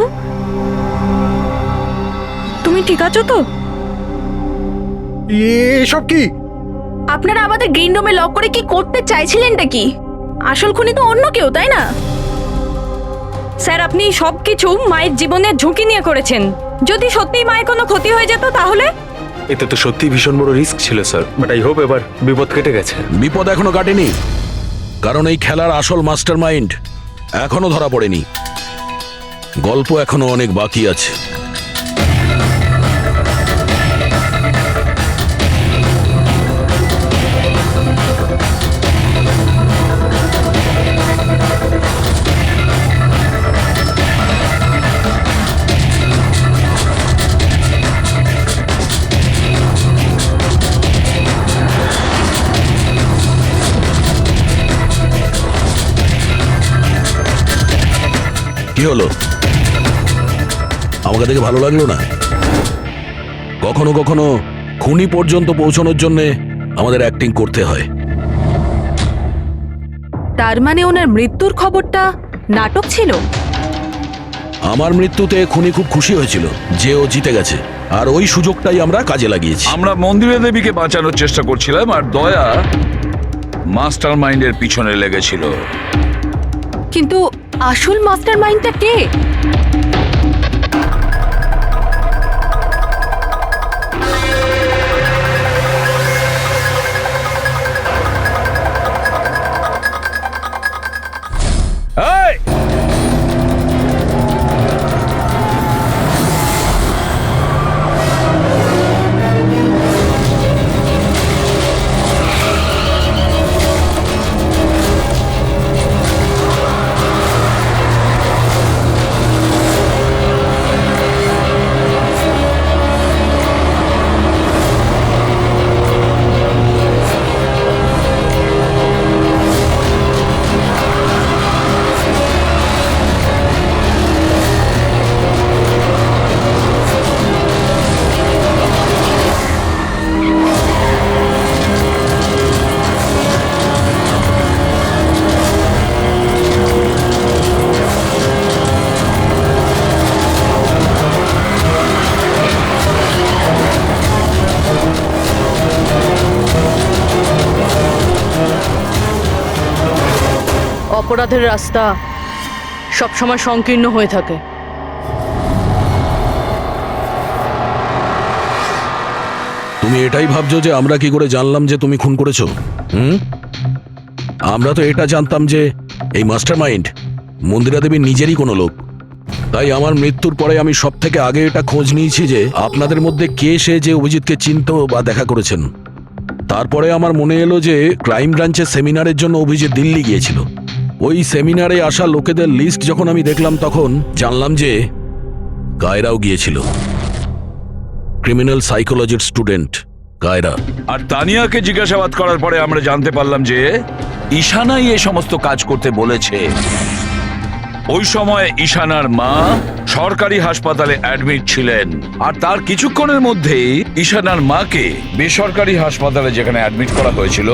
[SPEAKER 7] তুমি ঠিক আছো তো?
[SPEAKER 2] এসব কি?
[SPEAKER 7] আপনারা আমাদের গ্রিন রুমে লক করে কি করতে চাইছিলেনটা কি? আসল খুনি তো অন্য কেউ, তাই না?
[SPEAKER 13] স্যার, আপনি সবকিছু মায়ের জীবনের ঝুঁকি নিয়ে করেছেন। যদি সত্যিই মায়ের কোনো ক্ষতি হয়ে যেত তাহলে?
[SPEAKER 6] এতে তো সত্যি ভীষণ বড় রিস্ক ছিল স্যার, বাট আই হোপ এবার বিপদ কেটে গেছে।
[SPEAKER 4] বিপদ এখনো কাটেনি, কারণ এই খেলার আসল মাস্টারমাইন্ড এখনো ধরা পড়েনি। গল্প এখনো অনেক বাকি আছে। কি হলো? আমাকে দেখে ভালো লাগলো না? কখনো কখনো খুনি পর্যন্ত পৌঁছানোর জন্য আমাদের অ্যাক্টিং করতে হয়।
[SPEAKER 11] তার মানে ওনার মৃত্যুর খবরটা নাটক ছিল?
[SPEAKER 4] আমার মৃত্যুতে খুনি খুব খুশি হয়েছিল যে ও জিতে গেছে, আর ওই সুযোগটাই আমরা কাজে লাগিয়েছি।
[SPEAKER 3] আমরা মন্দিরা দেবীকে বাঁচানোর চেষ্টা করছিলাম, আর দয়া মাস্টার মাইন্ডের পিছনে লেগেছিল।
[SPEAKER 11] কিন্তু আসল মাস্টার মাইন্ডটা কে?
[SPEAKER 3] এই!
[SPEAKER 1] অপরাধের রাস্তা সবসময় সংকীর্ণ হয়ে থাকে।
[SPEAKER 4] তুমি এটাই ভাবছো যে আমরা কি করে জানলাম যে তুমি খুন করেছো? আমরা তো এটা জানতাম যে এই মাস্টারমাইন্ড মন্দিরা দেবীর নিজেরই কোনো লোক। তাই আমার মৃত্যুর পরে আমি সব থেকে আগে এটা খোঁজ নিয়েছি যে আপনাদের মধ্যে কে সে যে অভিজিৎকে চিনতো বা দেখা করেছেন। তারপরে আমার মনে এলো যে ক্রাইম ব্রাঞ্চের সেমিনারের জন্য অভিজিৎ দিল্লি গিয়েছিল। ওই সেমিনারে আসা লোকেদের লিস্ট যখন আমি দেখলাম তখন জানলাম যে কায়রাও গিয়েছিল। ক্রিমিনাল সাইকোলজির স্টুডেন্ট কায়রা।
[SPEAKER 3] আর তানিয়াকে জিজ্ঞাসাবাদ করার পরে আমরা জানতে পারলাম যে ঈশানাই এই সমস্ত কাজ করতে বলেছে। ওই সময় ঈশানার মা সরকারি হাসপাতালে অ্যাডমিট ছিলেন, আর তার কিছুক্ষণের মধ্যেই ঈশানার মাকে বেসরকারি হাসপাতালে যেখানে অ্যাডমিট করা হয়েছিল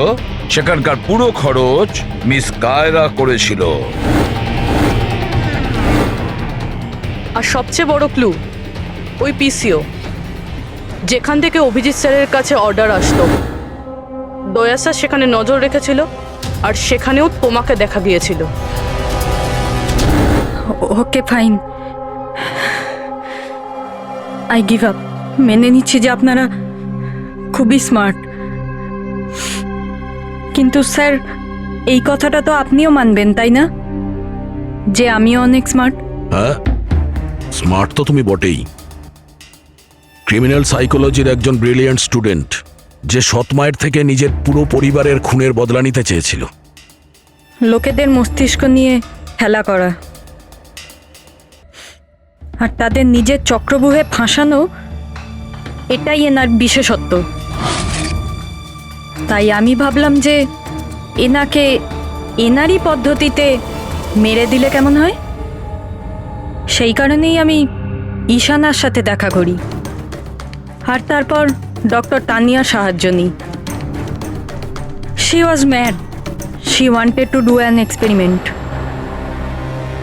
[SPEAKER 3] সেখানকার পুরো খরচ মিস কায়রা করেছিল।
[SPEAKER 1] আর সবচেয়ে বড় ক্লু ওই পিসিও, যেখান থেকে অভিজিৎ স্যারের কাছে অর্ডার আসতো। দয়া স্যার সেখানে নজর রেখেছিল, আর সেখানেও তোমাকে দেখা গিয়েছিল।
[SPEAKER 13] Okay fine, I give up. মেনে নিচ্ছি যে আপনারা খুবই স্মার্ট, কিন্তু স্যার এই কথাটা তো আপনিও মানবেন তাই না, যে আমিও অনেক স্মার্ট?
[SPEAKER 4] হ্যাঁ, স্মার্ট তো তুমি বটেই। ক্রিমিনাল সাইকোলজির একজন ব্রিলিয়ান্ট স্টুডেন্ট যে সৎ মায়ের থেকে নিজের পুরো পরিবারের খুনের বদলা নিতে চেয়েছিল।
[SPEAKER 13] লোকেদের মস্তিষ্ক নিয়ে খেলা করা আর তাদের নিজের চক্রব্যূহে ফাঁসানো, এটাই এনার বিশেষত্ব। তাই আমি ভাবলাম যে এনাকে এনারই পদ্ধতিতে মেরে দিলে কেমন হয়। সেই কারণেই আমি ঈশানার সাথে দেখা করি, আর তারপর ডক্টর তানিয়ার সাহায্য নিই। She was mad, she wanted to do an experiment.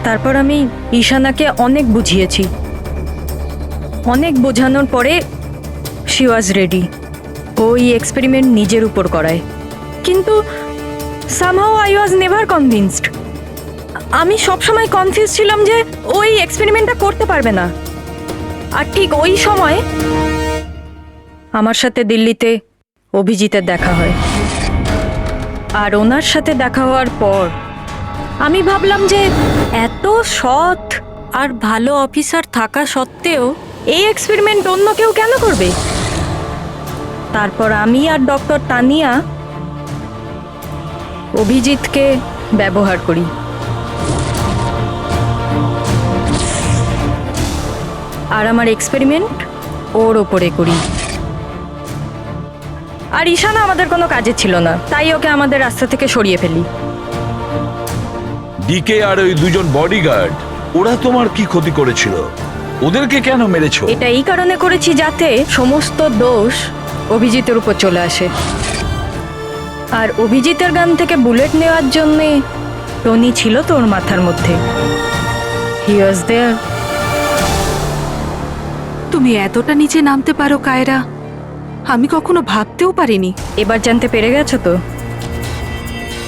[SPEAKER 13] তারপর আমি ঈশানাকে অনেক বুঝিয়েছি। অনেক বোঝানোর পরে শি ওয়াজ রেডি। ওই এক্সপেরিমেন্ট নিজের উপর করায়, কিন্তু somehow I was never convinced. আমি সবসময় কনফিউজ ছিলাম যে ওই এক্সপেরিমেন্টটা করতে পারবে না। আর ঠিক ওই সময় আমার সাথে দিল্লিতে অভিজিতের দেখা হয়, আর ওনার সাথে দেখা হওয়ার পর আমি ভাবলাম যে এত সৎ আর ভালো অফিসার থাকা সত্ত্বেও এই এক্সপেরিমেন্ট অন্য কেউ কেন করবে। তারপর আমি আর ডক্টর তানিয়া অভিজিৎকে ব্যবহার করি। আর আমার এক্সপেরিমেন্ট ওর ওপরে করি। আর ঈশানা আমাদের কোনো কাজে ছিল না, তাই ওকে আমাদের রাস্তা থেকে সরিয়ে ফেলি।
[SPEAKER 3] ডিকে আর ওই দুজন বডিগার্ড ওরা তোমার কি ক্ষতি করেছিল? ওদেরকে কেন মেরেছো?
[SPEAKER 13] এটা এই কারণে করেছি যাতে সমস্ত দোষ অভিজিতের উপর চলে আসে। আর অভিজিতের গান থেকে বুলেট নেওয়ার জন্যে টনি ছিল তোর মাথার মধ্যে। হি ওয়াজ দেয়ার।
[SPEAKER 11] তুমি এতটা নিচে নামতে পারো কায়রা, আমি কখনো ভাবতেও পারিনি।
[SPEAKER 13] এবার জানতে পেরে গেছো তো?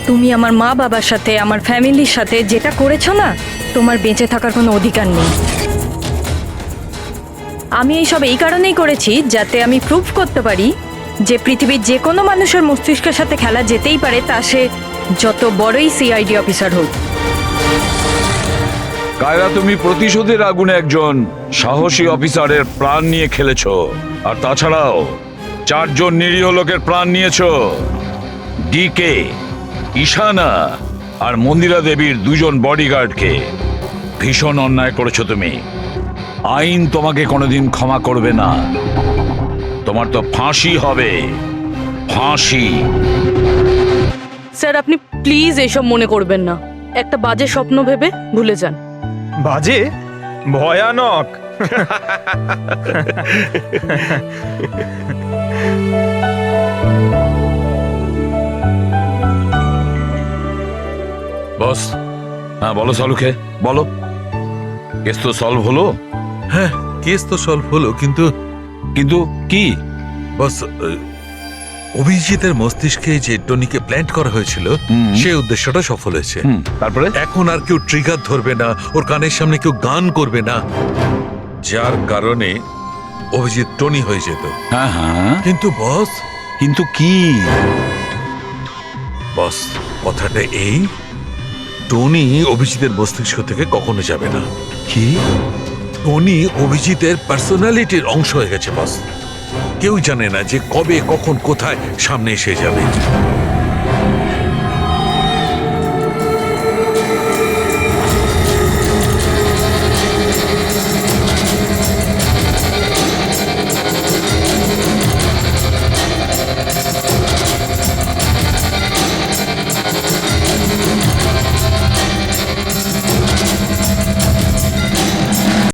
[SPEAKER 13] তুমি আমার মা বাবার সাথে, আমার ফ্যামিলির সাথে যেটা করেছো না, তোমার বেঁচে থাকার কোনো অধিকার নেই। আমি এইসব এই কারণেই করেছি যাতে আমি প্রুভ করতে পারি যে পৃথিবীর যে কোনো মানুষের মস্তিষ্কের সাথে খেলা যেতেই পারে, তা সে যত বড়ই সিআইডি অফিসার হোক।
[SPEAKER 3] কায়রা, তুমি প্রতিশোধের আগুনে একজন সাহসী অফিসারের প্রাণ নিয়ে খেলেছো। আর তাছাড়াও 4 জন নিরীহ লোকের প্রাণ নিয়েছো। ডিকে, ঈশানা আর মন্দিরা দেবীর 2 জন বডিগার্ডকে। ভীষণ অন্যায় করেছো তুমি। আইন তোমাকে কোনোদিন ক্ষমা করবে না। তোমার তো ফাঁসি হবে, ফাঁসি।
[SPEAKER 1] স্যার, আপনি প্লিজ এসব মনে করবেন না। একটা বাজে স্বপ্ন ভেবে ভুলে যান।
[SPEAKER 5] বাজে? ভয়ানক।
[SPEAKER 3] বস, হ্যাঁ বলো সালুকে, বলো। কেস তো সলভ হলো?
[SPEAKER 10] হ্যাঁ, কেস তো সলভ হলো, কিন্তু
[SPEAKER 3] কিন্তু কি?
[SPEAKER 10] বস, অভিজিতের মস্তিষ্কে যে টনিকে প্ল্যান্ট করা হয়েছিল, সেই উদ্দেশ্যটা সফল হয়েছে।
[SPEAKER 3] তারপরে
[SPEAKER 10] এখন আর কেউ ট্রিগার ধরবে না, ওর কানের সামনে কেউ গান করবে না, যার কারণে অভিজিৎ টনি হয়ে যেত।
[SPEAKER 3] হ্যাঁ হ্যাঁ,
[SPEAKER 10] কিন্তু বস,
[SPEAKER 3] কিন্তু কি?
[SPEAKER 10] বস, কথাটা এই, টনি অভিজিতের মস্তিষ্ক থেকে কখনো যাবে না।
[SPEAKER 3] কি?
[SPEAKER 10] টনি অভিজিতের পার্সোনালিটির অংশ হয়ে গেছে বস। কেউ জানে না যে কবে, কখন, কোথায় সামনে এসে যাবে।